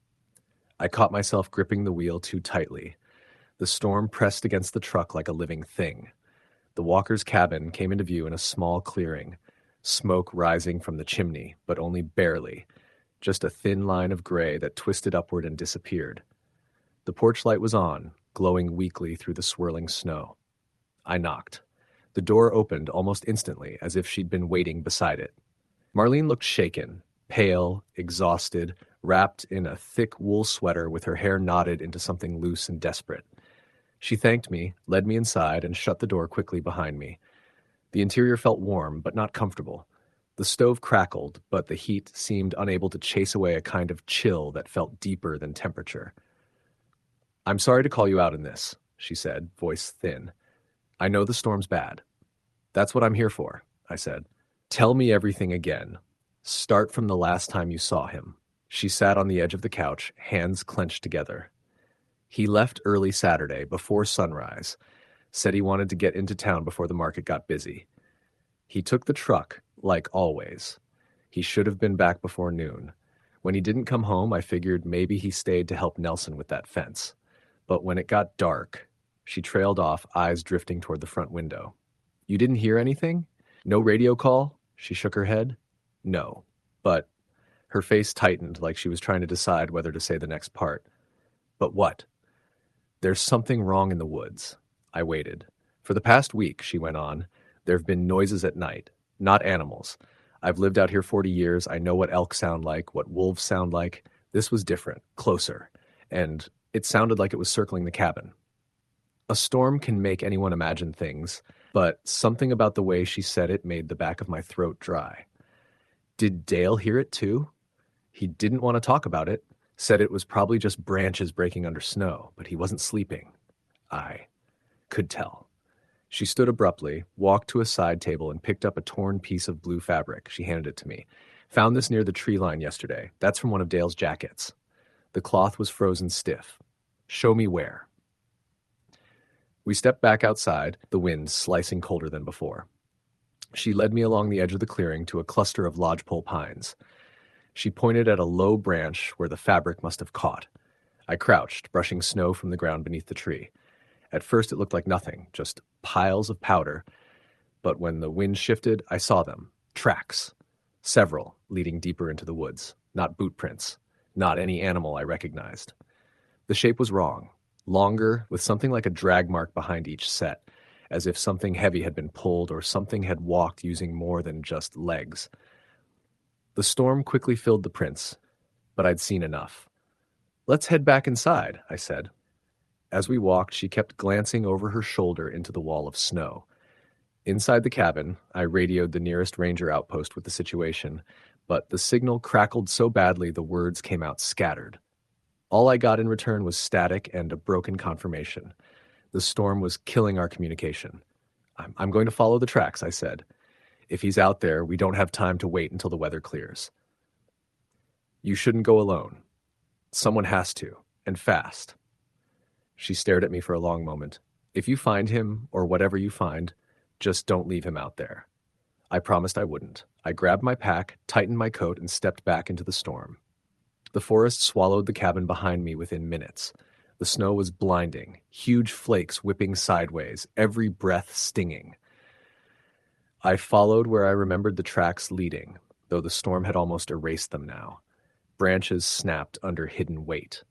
I caught myself gripping the wheel too tightly. The storm pressed against the truck like a living thing. The Walker's cabin came into view in a small clearing, smoke rising from the chimney, but only barely, just a thin line of gray that twisted upward and disappeared. The porch light was on, glowing weakly through the swirling snow. I knocked. The door opened almost instantly, as if she'd been waiting beside it. Marlene looked shaken, pale, exhausted, wrapped in a thick wool sweater with her hair knotted into something loose and desperate. She thanked me, led me inside, and shut the door quickly behind me. The interior felt warm, but not comfortable. The stove crackled, but the heat seemed unable to chase away a kind of chill that felt deeper than temperature. "I'm sorry to call you out in this," she said, voice thin. "I know the storm's bad." "That's what I'm here for," I said. "Tell me everything again. Start from the last time you saw him." She sat on the edge of the couch, hands clenched together. "He left early Saturday, before sunrise. Said he wanted to get into town before the market got busy. He took the truck, like always. He should have been back before noon. When he didn't come home, I figured maybe he stayed to help Nelson with that fence. But when it got dark," she trailed off, eyes drifting toward the front window. "You didn't hear anything? No radio call?" She shook her head. "No. But..." Her face tightened like she was trying to decide whether to say the next part. "But what?" "There's something wrong in the woods." I waited. "For the past week," she went on, "there have been noises at night. Not animals. I've lived out here 40 years. I know what elk sound like, what wolves sound like. This was different, closer. And it sounded like it was circling the cabin." A storm can make anyone imagine things, but something about the way she said it made the back of my throat dry. Did Dale hear it too? He didn't want to talk about it, said it was probably just branches breaking under snow, but he wasn't sleeping. I could tell. She stood abruptly, walked to a side table, and picked up a torn piece of blue fabric. She handed it to me. "Found this near the tree line yesterday. That's from one of Dale's jackets." The cloth was frozen stiff. "Show me where." We stepped back outside, the wind slicing colder than before. She led me along the edge of the clearing to a cluster of lodgepole pines. She pointed at a low branch where the fabric must have caught. I crouched, brushing snow from the ground beneath the tree. At first it looked like nothing, just piles of powder. But when the wind shifted, I saw them. Tracks. Several, leading deeper into the woods. Not boot prints. Not any animal I recognized. The shape was wrong. Longer, with something like a drag mark behind each set, as if something heavy had been pulled or something had walked using more than just legs. The storm quickly filled the prints, but I'd seen enough. "Let's head back inside," I said. As we walked, she kept glancing over her shoulder into the wall of snow. Inside the cabin, I radioed the nearest ranger outpost with the situation, but the signal crackled so badly the words came out scattered. All I got in return was static and a broken confirmation. The storm was killing our communication. I'm going to follow the tracks," I said. "If he's out there, we don't have time to wait until the weather clears." "You shouldn't go alone. Someone has to, and fast." She stared at me for a long moment. If you find him, or whatever you find, just don't leave him out there. I promised I wouldn't. I grabbed my pack, tightened my coat, and stepped back into the storm. The forest swallowed the cabin behind me within minutes. The snow was blinding, huge flakes whipping sideways, every breath stinging. I followed where I remembered the tracks leading, though the storm had almost erased them now. Branches snapped under hidden weight.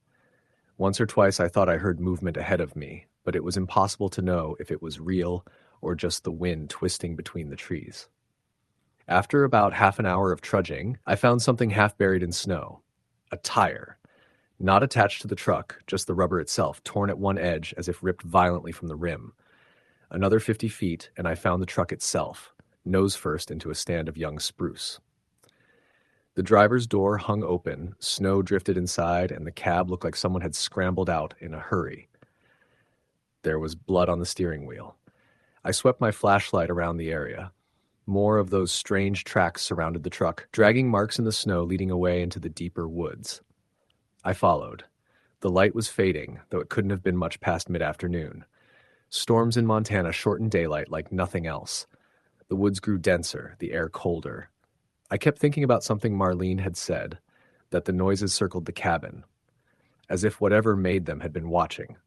Once or twice I thought I heard movement ahead of me, but it was impossible to know if it was real or just the wind twisting between the trees. After about half an hour of trudging, I found something half buried in snow. A tire. Not attached to the truck, just the rubber itself, torn at one edge as if ripped violently from the rim. Another 50 feet, and I found the truck itself, nose first into a stand of young spruce. The driver's door hung open, snow drifted inside, and the cab looked like someone had scrambled out in a hurry. There was blood on the steering wheel. I swept my flashlight around the area. More of those strange tracks surrounded the truck, dragging marks in the snow leading away into the deeper woods. I followed. The light was fading, though it couldn't have been much past mid-afternoon. Storms in Montana shortened daylight like nothing else. The woods grew denser, the air colder. I kept thinking about something Marlene had said, that the noises circled the cabin, as if whatever made them had been watching.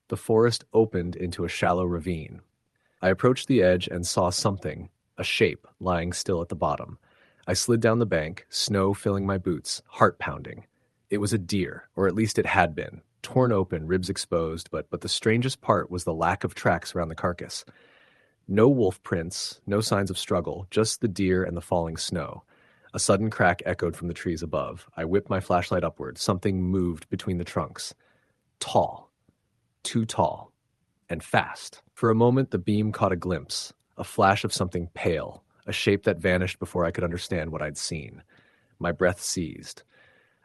The forest opened into a shallow ravine. I approached the edge and saw something, a shape, lying still at the bottom. I slid down the bank, snow filling my boots, heart pounding. It was a deer, or at least it had been, torn open, ribs exposed, but the strangest part was the lack of tracks around the carcass. No wolf prints, no signs of struggle, just the deer and the falling snow. A sudden crack echoed from the trees above. I whipped my flashlight upward. Something moved between the trunks. Tall. Too tall. And fast. For a moment, the beam caught a glimpse, a flash of something pale, a shape that vanished before I could understand what I'd seen. My breath seized.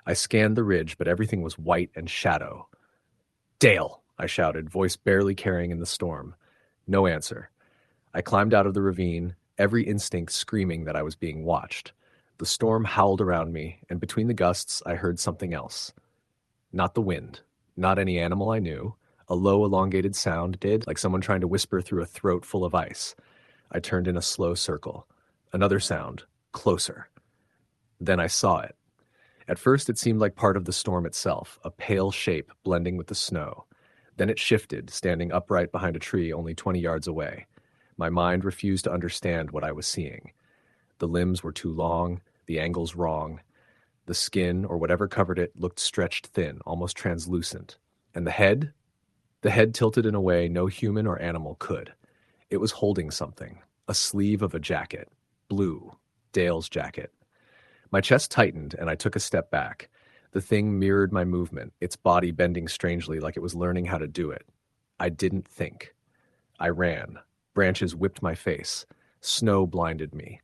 I scanned the ridge, but everything was white and shadow. "Dale!" I shouted, voice barely carrying in the storm. No answer. I climbed out of the ravine, every instinct screaming that I was being watched. The storm howled around me, and between the gusts I heard something else. Not the wind, not any animal I knew. A low, elongated sound did, like someone trying to whisper through a throat full of ice. I turned in a slow circle. Another sound, closer. Then I saw it. At first it seemed like part of the storm itself, a pale shape blending with the snow. Then it shifted, standing upright behind a tree only 20 yards away. My mind refused to understand what I was seeing. The limbs were too long, the angles wrong. The skin, or whatever covered it, looked stretched thin, almost translucent. And the head? The head tilted in a way no human or animal could. It was holding something, a sleeve of a jacket. Blue. Dale's jacket. My chest tightened, and I took a step back. The thing mirrored my movement, its body bending strangely like it was learning how to do it. I didn't think. I ran. Branches whipped my face. Snow blinded me.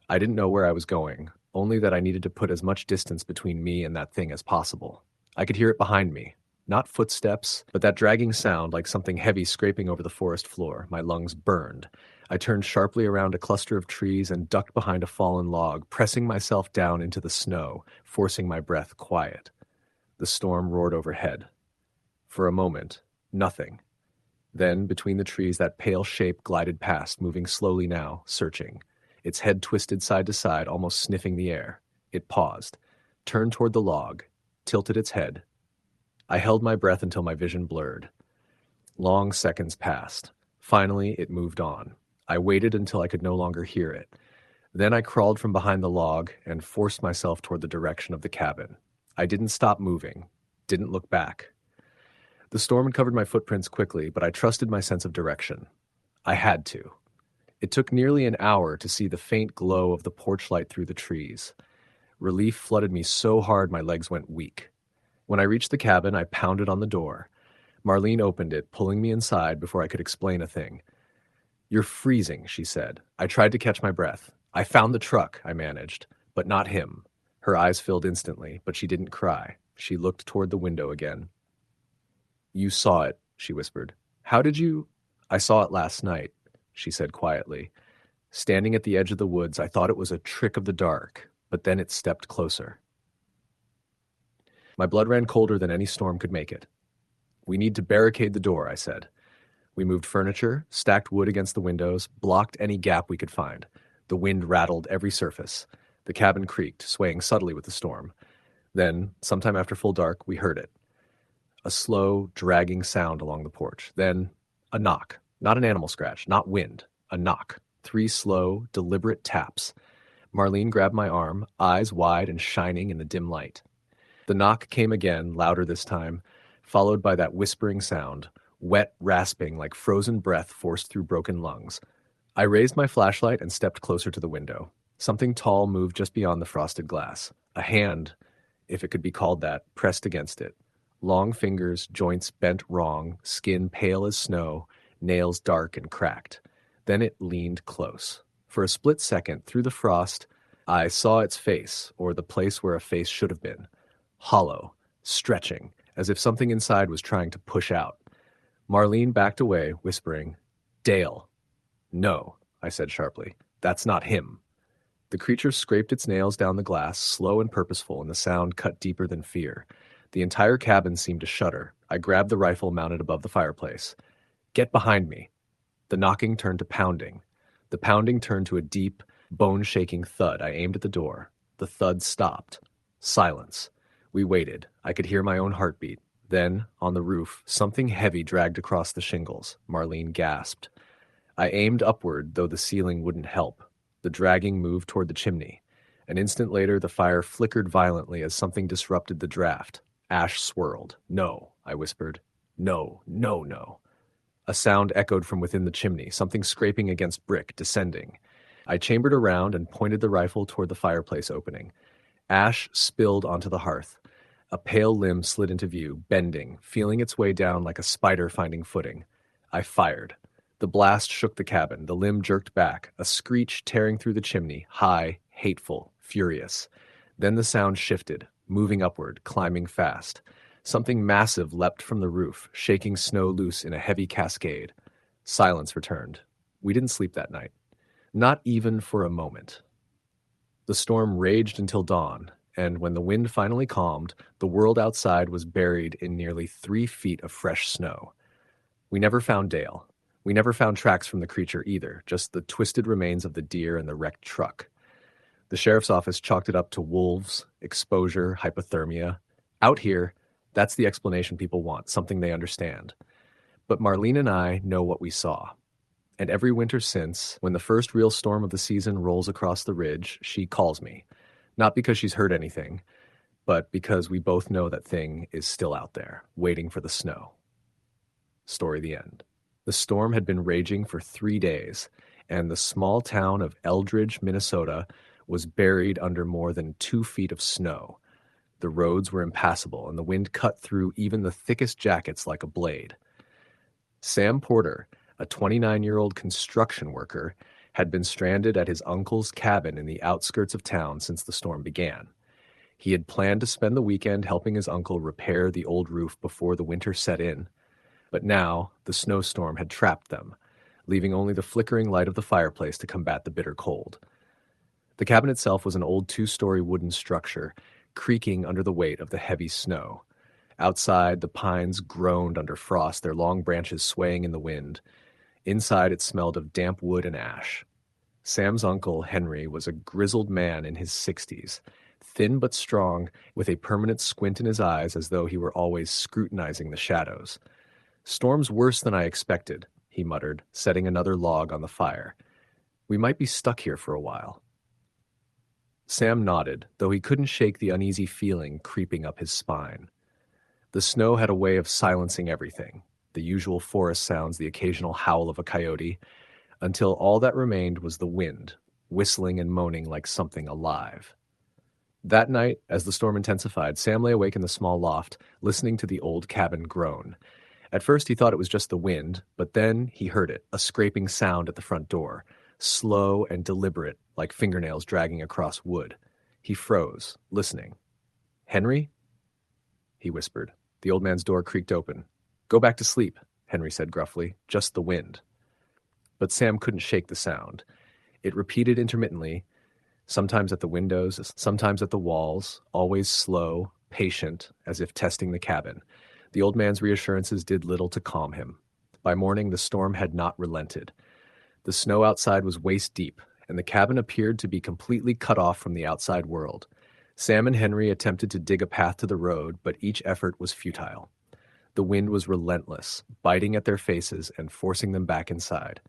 I didn't know where I was going, only that I needed to put as much distance between me and that thing as possible. I could hear it behind me. Not footsteps, but that dragging sound like something heavy scraping over the forest floor. My lungs burned. I turned sharply around a cluster of trees and ducked behind a fallen log, pressing myself down into the snow, forcing my breath quiet. The storm roared overhead. For a moment, nothing. Then, between the trees, that pale shape glided past, moving slowly now, searching. Its head twisted side to side, almost sniffing the air. It paused, turned toward the log, tilted its head. I held my breath until my vision blurred. Long seconds passed. Finally, it moved on. I waited until I could no longer hear it. Then I crawled from behind the log and forced myself toward the direction of the cabin. I didn't stop moving, didn't look back. The storm had covered my footprints quickly, but I trusted my sense of direction. I had to. It took nearly an hour to see the faint glow of the porch light through the trees. Relief flooded me so hard my legs went weak. When I reached the cabin, I pounded on the door. Marlene opened it, pulling me inside before I could explain a thing. "You're freezing," she said. I tried to catch my breath. "I found the truck," I managed, "but not him." Her eyes filled instantly, but she didn't cry. She looked toward the window again. "You saw it," she whispered. "How did you—" "I saw it last night," she said quietly. "Standing at the edge of the woods, I thought it was a trick of the dark, but then it stepped closer." My blood ran colder than any storm could make it. "We need to barricade the door," I said. We moved furniture, stacked wood against the windows, blocked any gap we could find. The wind rattled every surface. The cabin creaked, swaying subtly with the storm. Then, sometime after full dark, we heard it. A slow, dragging sound along the porch. Then, a knock. Not an animal scratch, not wind. A knock. 3 slow, deliberate taps. Marlene grabbed my arm, eyes wide and shining in the dim light. The knock came again, louder this time, followed by that whispering sound, wet rasping like frozen breath forced through broken lungs. I raised my flashlight and stepped closer to the window. Something tall moved just beyond the frosted glass. A hand, if it could be called that, pressed against it. Long fingers, joints bent wrong, skin pale as snow, nails dark and cracked. Then it leaned close. For a split second, through the frost, I saw its face, or the place where a face should have been. Hollow, stretching, as if something inside was trying to push out. Marlene backed away, whispering, "Dale." "No," I said sharply. "That's not him." The creature scraped its nails down the glass, slow and purposeful, and the sound cut deeper than fear. The entire cabin seemed to shudder. I grabbed the rifle mounted above the fireplace. "Get behind me." The knocking turned to pounding. The pounding turned to a deep, bone-shaking thud. I aimed at the door. The thud stopped. Silence. We waited. I could hear my own heartbeat. Then, on the roof, something heavy dragged across the shingles. Marlene gasped. I aimed upward, though the ceiling wouldn't help. The dragging moved toward the chimney. An instant later, the fire flickered violently as something disrupted the draft. Ash swirled. "No," I whispered. "No, no, no." A sound echoed from within the chimney, something scraping against brick, descending. I chambered around and pointed the rifle toward the fireplace opening. Ash spilled onto the hearth. A pale limb slid into view, bending, feeling its way down like a spider finding footing. I fired. The blast shook the cabin. The limb jerked back, a screech tearing through the chimney, high, hateful, furious. Then the sound shifted, moving upward, climbing fast. Something massive leapt from the roof, shaking snow loose in a heavy cascade. Silence returned. We didn't sleep that night. Not even for a moment. The storm raged until dawn, and when the wind finally calmed, the world outside was buried in nearly 3 feet of fresh snow. We never found Dale. We never found tracks from the creature either, just the twisted remains of the deer and the wrecked truck. The sheriff's office chalked it up to wolves, exposure, hypothermia. Out here, that's the explanation people want, something they understand. But Marlene and I know what we saw. And every winter since, when the first real storm of the season rolls across the ridge, she calls me. Not because she's heard anything, but because we both know that thing is still out there, waiting for the snow. Story the end. The storm had been raging for 3 days, and the small town of Eldridge, Minnesota, was buried under more than 2 feet of snow. The roads were impassable, and the wind cut through even the thickest jackets like a blade. Sam Porter, a 29-year-old construction worker, had been stranded at his uncle's cabin in the outskirts of town since the storm began. He had planned to spend the weekend helping his uncle repair the old roof before the winter set in. But now, the snowstorm had trapped them, leaving only the flickering light of the fireplace to combat the bitter cold. The cabin itself was an old 2-story wooden structure, creaking under the weight of the heavy snow. Outside, the pines groaned under frost, their long branches swaying in the wind. Inside, it smelled of damp wood and ash. Sam's uncle, Henry, was a grizzled man in his 60s, thin but strong, with a permanent squint in his eyes as though he were always scrutinizing the shadows. "Storm's worse than I expected," he muttered, setting another log on the fire. "We might be stuck here for a while." Sam nodded, though he couldn't shake the uneasy feeling creeping up his spine. The snow had a way of silencing everything, the usual forest sounds, the occasional howl of a coyote, until all that remained was the wind, whistling and moaning like something alive. That night, as the storm intensified, Sam lay awake in the small loft, listening to the old cabin groan. At first he thought it was just the wind, but then he heard it, a scraping sound at the front door, slow and deliberate, like fingernails dragging across wood. He froze, listening. "Henry?" he whispered. The old man's door creaked open. "Go back to sleep," Henry said gruffly. "Just the wind." But Sam couldn't shake the sound. It repeated intermittently, sometimes at the windows, sometimes at the walls, always slow, patient, as if testing the cabin. The old man's reassurances did little to calm him. By morning, the storm had not relented. The snow outside was waist deep, and the cabin appeared to be completely cut off from the outside world. Sam and Henry attempted to dig a path to the road, but each effort was futile. The wind was relentless, biting at their faces and forcing them back inside.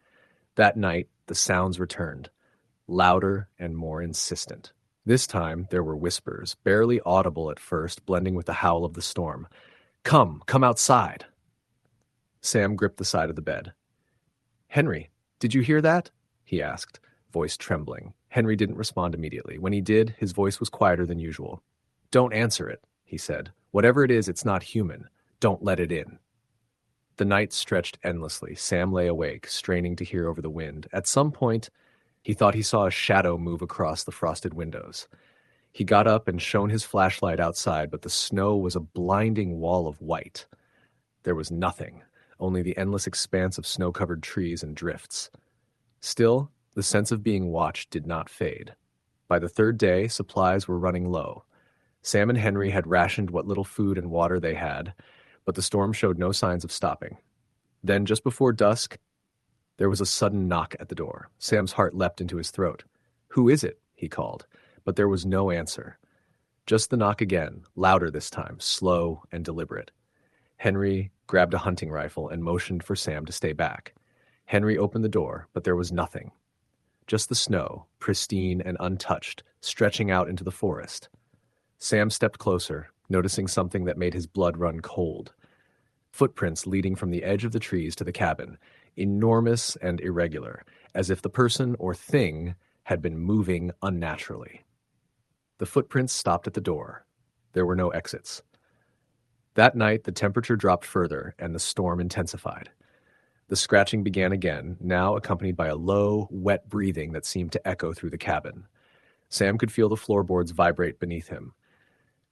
That night, the sounds returned, louder and more insistent. This time, there were whispers, barely audible at first, blending with the howl of the storm. Come outside. Sam gripped the side of the bed. Henry, did you hear that? He asked, voice trembling. Henry didn't respond immediately. When he did, his voice was quieter than usual. Don't answer it, he said. Whatever it is, it's not human. Don't let it in. The night stretched endlessly. Sam lay awake, straining to hear over the wind. At some point, he thought he saw a shadow move across the frosted windows. He got up and shone his flashlight outside, but the snow was a blinding wall of white. There was nothing, only the endless expanse of snow-covered trees and drifts. Still, the sense of being watched did not fade. By the third day, supplies were running low. Sam and Henry had rationed what little food and water they had, but the storm showed no signs of stopping. Then, just before dusk, there was a sudden knock at the door. Sam's heart leapt into his throat. "Who is it?" he called, but there was no answer. Just the knock again, louder this time, slow and deliberate. Henry grabbed a hunting rifle and motioned for Sam to stay back. Henry opened the door, but there was nothing. Just the snow, pristine and untouched, stretching out into the forest. Sam stepped closer, noticing something that made his blood run cold. Footprints leading from the edge of the trees to the cabin, enormous and irregular, as if the person or thing had been moving unnaturally. The footprints stopped at the door. There were no exits. That night, the temperature dropped further and the storm intensified. The scratching began again, now accompanied by a low, wet breathing that seemed to echo through the cabin. Sam could feel the floorboards vibrate beneath him.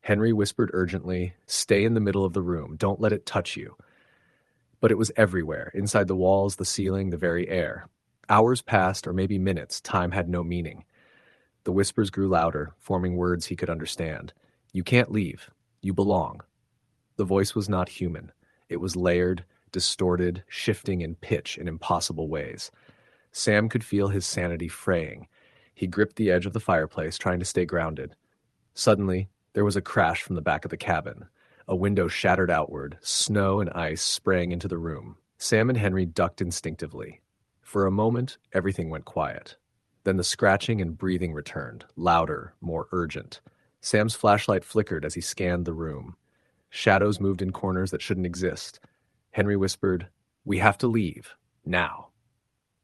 Henry whispered urgently, "Stay in the middle of the room. Don't let it touch you." But it was everywhere, inside the walls, the ceiling, the very air. Hours passed, or maybe minutes. Time had no meaning. The whispers grew louder, forming words he could understand. "You can't leave. You belong." The voice was not human. It was layered, distorted, shifting in pitch in impossible ways. Sam could feel his sanity fraying. He gripped the edge of the fireplace, trying to stay grounded. Suddenly, there was a crash from the back of the cabin. A window shattered outward, snow and ice spraying into the room. Sam and Henry ducked instinctively. For a moment, everything went quiet. Then the scratching and breathing returned, louder, more urgent. Sam's flashlight flickered as he scanned the room. Shadows moved in corners that shouldn't exist. Henry whispered, "We have to leave. Now."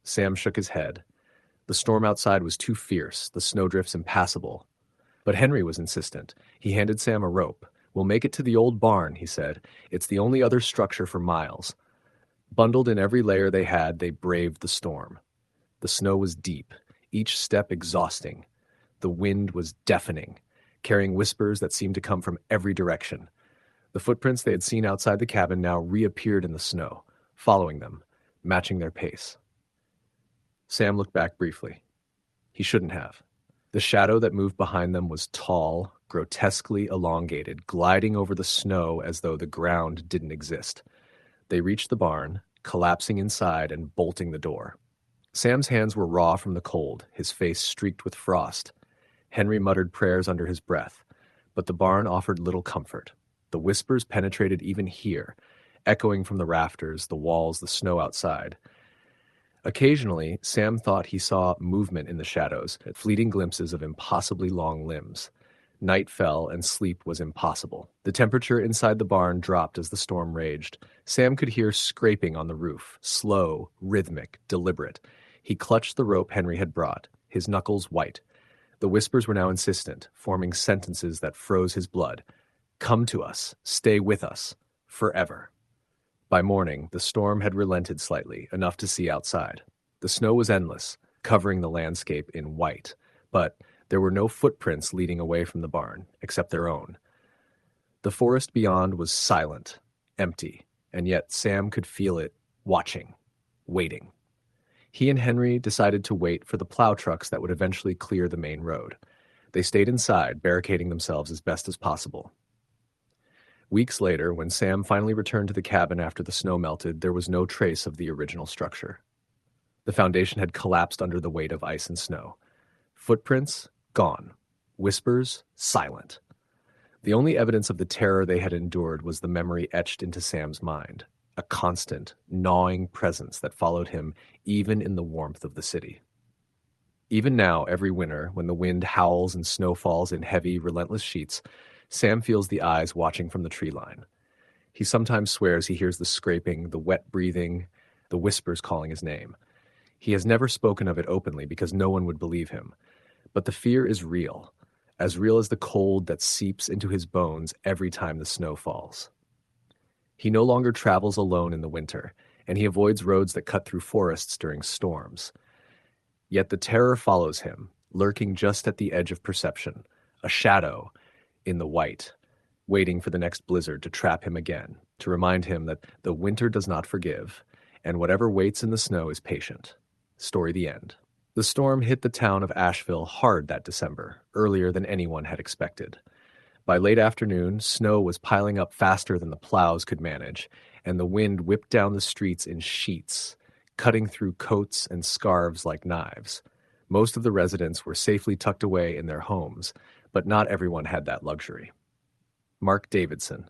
Sam shook his head. The storm outside was too fierce, the snowdrifts impassable. But Henry was insistent. He handed Sam a rope. "We'll make it to the old barn," he said. "It's the only other structure for miles." Bundled in every layer they had, they braved the storm. The snow was deep, each step exhausting. The wind was deafening, carrying whispers that seemed to come from every direction. The footprints they had seen outside the cabin now reappeared in the snow, following them, matching their pace. Sam looked back briefly. He shouldn't have. The shadow that moved behind them was tall, grotesquely elongated, gliding over the snow as though the ground didn't exist. They reached the barn, collapsing inside and bolting the door. Sam's hands were raw from the cold, his face streaked with frost. Henry muttered prayers under his breath, but the barn offered little comfort. The whispers penetrated even here, echoing from the rafters, the walls, the snow outside. Occasionally, Sam thought he saw movement in the shadows, fleeting glimpses of impossibly long limbs. Night fell, and sleep was impossible. The temperature inside the barn dropped as the storm raged. Sam could hear scraping on the roof, slow, rhythmic, deliberate. He clutched the rope Henry had brought, his knuckles white. The whispers were now insistent, forming sentences that froze his blood. "Come to us. Stay with us. Forever." By morning, the storm had relented slightly, enough to see outside. The snow was endless, covering the landscape in white, but there were no footprints leading away from the barn, except their own. The forest beyond was silent, empty, and yet Sam could feel it, watching, waiting. He and Henry decided to wait for the plow trucks that would eventually clear the main road. They stayed inside, barricading themselves as best as possible. Weeks later, when Sam finally returned to the cabin after the snow melted, there was no trace of the original structure. The foundation had collapsed under the weight of ice and snow. Footprints, gone. Whispers, silent. The only evidence of the terror they had endured was the memory etched into Sam's mind, a constant, gnawing presence that followed him even in the warmth of the city. Even now, every winter, when the wind howls and snow falls in heavy, relentless sheets, Sam feels the eyes watching from the tree line. He sometimes swears he hears the scraping, the wet breathing, the whispers calling his name. He has never spoken of it openly because no one would believe him. But the fear is real as the cold that seeps into his bones every time the snow falls. He no longer travels alone in the winter, and he avoids roads that cut through forests during storms. Yet the terror follows him, lurking just at the edge of perception, a shadow in the white, waiting for the next blizzard to trap him again, to remind him that the winter does not forgive, and whatever waits in the snow is patient. Story the end. The storm hit the town of Asheville hard that December, earlier than anyone had expected. By late afternoon, snow was piling up faster than the plows could manage, and the wind whipped down the streets in sheets, cutting through coats and scarves like knives. Most of the residents were safely tucked away in their homes, but not everyone had that luxury. Mark Davidson,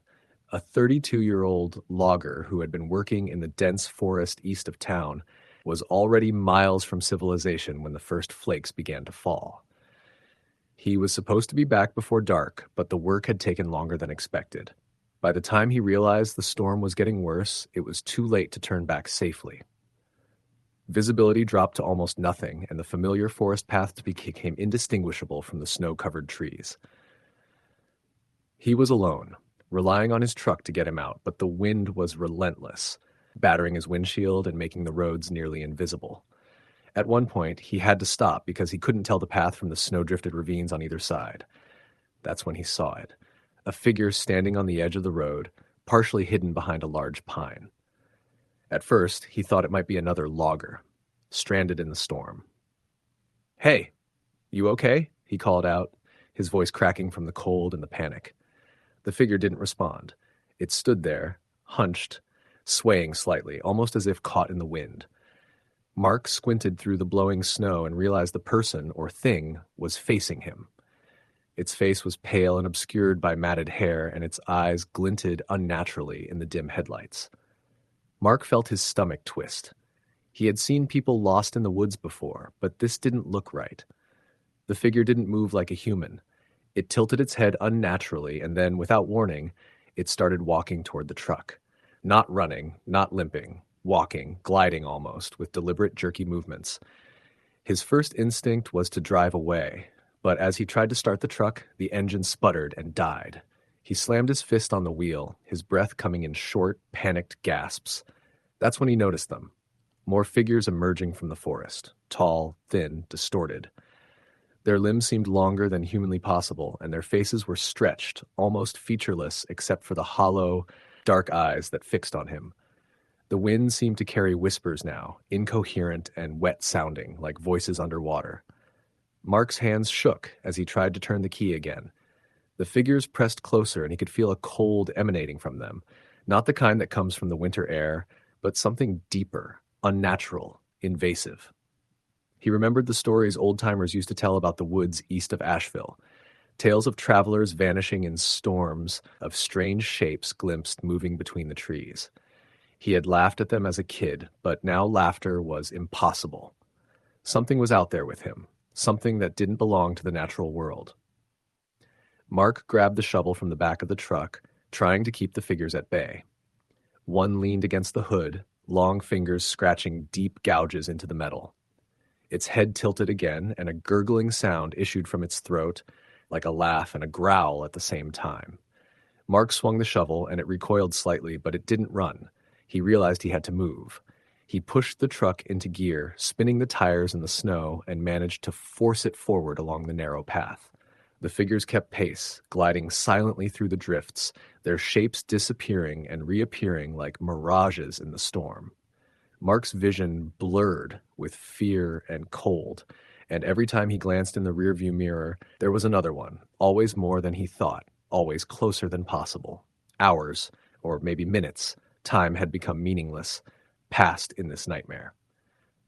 a 32-year-old logger who had been working in the dense forest east of town, was already miles from civilization when the first flakes began to fall. He was supposed to be back before dark, but the work had taken longer than expected. By the time he realized the storm was getting worse, it was too late to turn back safely. Visibility dropped to almost nothing, and the familiar forest paths became indistinguishable from the snow-covered trees. He was alone, relying on his truck to get him out, but the wind was relentless, battering his windshield and making the roads nearly invisible. At one point, he had to stop because he couldn't tell the path from the snow-drifted ravines on either side. That's when he saw it, a figure standing on the edge of the road, partially hidden behind a large pine. At first, he thought it might be another logger, stranded in the storm. "Hey, you okay?" he called out, his voice cracking from the cold and the panic. The figure didn't respond. It stood there, hunched, swaying slightly, almost as if caught in the wind. Mark squinted through the blowing snow and realized the person, or thing, was facing him. Its face was pale and obscured by matted hair, and its eyes glinted unnaturally in the dim headlights. Mark felt his stomach twist. He had seen people lost in the woods before, but this didn't look right. The figure didn't move like a human. It tilted its head unnaturally, and then, without warning, it started walking toward the truck. Not running, not limping, walking, gliding almost, with deliberate jerky movements. His first instinct was to drive away, but as he tried to start the truck, the engine sputtered and died. He slammed his fist on the wheel, his breath coming in short, panicked gasps. That's when he noticed them. More figures emerging from the forest, tall, thin, distorted. Their limbs seemed longer than humanly possible, and their faces were stretched, almost featureless except for the hollow, dark eyes that fixed on him. The wind seemed to carry whispers now, incoherent and wet-sounding, like voices underwater. Mark's hands shook as he tried to turn the key again. The figures pressed closer, and he could feel a cold emanating from them, not the kind that comes from the winter air, but something deeper, unnatural, invasive. He remembered the stories old-timers used to tell about the woods east of Asheville, tales of travelers vanishing in storms, of strange shapes glimpsed moving between the trees. He had laughed at them as a kid, but now laughter was impossible. Something was out there with him, something that didn't belong to the natural world. Mark grabbed the shovel from the back of the truck, trying to keep the figures at bay. One leaned against the hood, long fingers scratching deep gouges into the metal. Its head tilted again, and a gurgling sound issued from its throat, like a laugh and a growl at the same time. Mark swung the shovel, and it recoiled slightly, but it didn't run. He realized he had to move. He pushed the truck into gear, spinning the tires in the snow, and managed to force it forward along the narrow path. The figures kept pace, gliding silently through the drifts, their shapes disappearing and reappearing like mirages in the storm. Mark's vision blurred with fear and cold, and every time he glanced in the rearview mirror, there was another one, always more than he thought, always closer than possible. Hours, or maybe minutes, time had become meaningless, passed in this nightmare.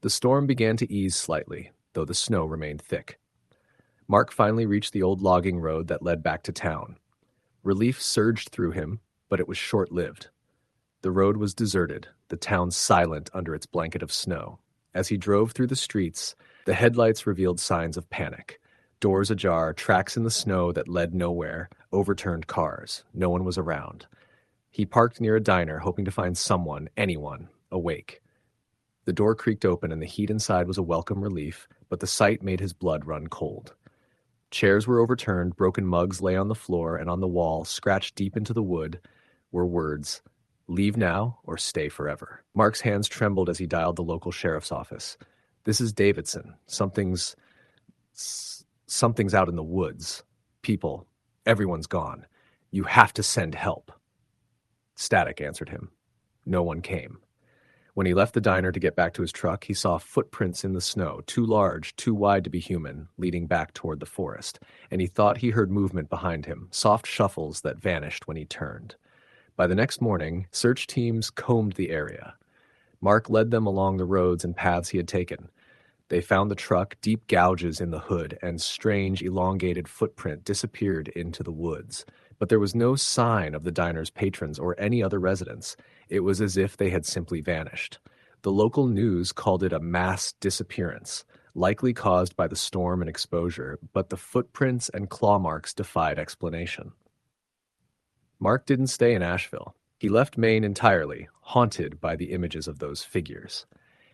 The storm began to ease slightly, though the snow remained thick. Mark finally reached the old logging road that led back to town. Relief surged through him, but it was short-lived. The road was deserted, the town silent under its blanket of snow. As he drove through the streets, the headlights revealed signs of panic. Doors ajar, tracks in the snow that led nowhere, overturned cars. No one was around. He parked near a diner, hoping to find someone, anyone, awake. The door creaked open and the heat inside was a welcome relief, but the sight made his blood run cold. Chairs were overturned, broken mugs lay on the floor, and on the wall, scratched deep into the wood, were words, "Leave now or stay forever." Mark's hands trembled as he dialed the local sheriff's office. "This is Davidson. Something's out in the woods. People, everyone's gone. You have to send help." Static answered him. No one came. When he left the diner to get back to his truck, he saw footprints in the snow, too large, too wide to be human, leading back toward the forest, and he thought he heard movement behind him, soft shuffles that vanished when he turned. By the next morning, search teams combed the area. Mark led them along the roads and paths he had taken. They found the truck, deep gouges in the hood, and strange, elongated footprint disappeared into the woods. But there was no sign of the diner's patrons or any other residents. It was as if they had simply vanished. The local news called it a mass disappearance, likely caused by the storm and exposure, but the footprints and claw marks defied explanation. Mark didn't stay in Asheville. He left Maine entirely, haunted by the images of those figures.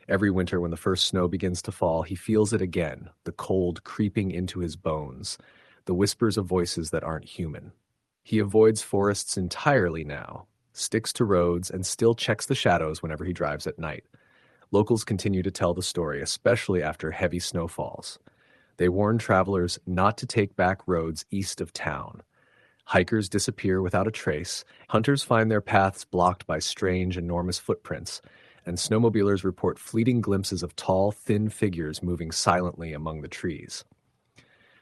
Every winter when the first snow begins to fall, he feels it again, the cold creeping into his bones, the whispers of voices that aren't human. He avoids forests entirely now, sticks to roads, and still checks the shadows whenever he drives at night. Locals continue to tell the story, especially after heavy snowfalls. They warn travelers not to take back roads east of town. Hikers disappear without a trace, hunters find their paths blocked by strange, enormous footprints, and snowmobilers report fleeting glimpses of tall, thin figures moving silently among the trees.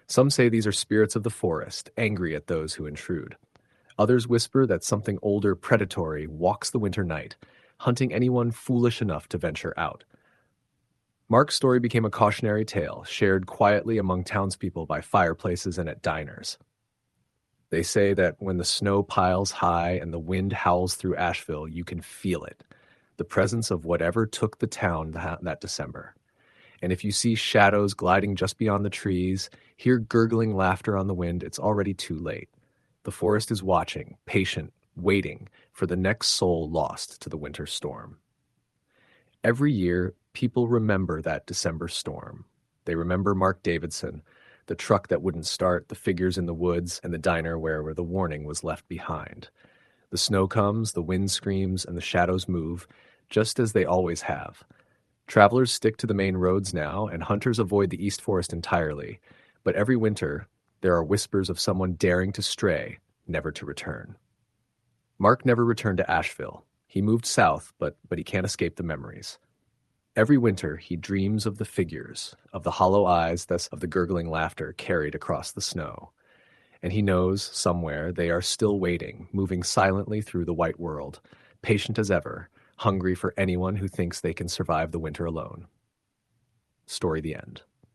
Some say these are spirits of the forest, angry at those who intrude. Others whisper that something older, predatory, walks the winter night, hunting anyone foolish enough to venture out. Mark's story became a cautionary tale, shared quietly among townspeople by fireplaces and at diners. They say that when the snow piles high and the wind howls through Asheville, you can feel it, the presence of whatever took the town that December. And if you see shadows gliding just beyond the trees, hear gurgling laughter on the wind, it's already too late. The forest is watching, patient, waiting for the next soul lost to the winter storm. Every year, people remember that December storm. They remember Mark Davidson, the truck that wouldn't start, the figures in the woods, and the diner where the warning was left behind. The snow comes, the wind screams, and the shadows move, just as they always have. Travelers stick to the main roads now, and hunters avoid the East Forest entirely. But every winter, there are whispers of someone daring to stray, never to return. Mark never returned to Asheville. He moved south, but he can't escape the memories. Every winter, he dreams of the figures, of the hollow eyes, thus of the gurgling laughter carried across the snow. And he knows, somewhere, they are still waiting, moving silently through the white world, patient as ever, hungry for anyone who thinks they can survive the winter alone. Story the end.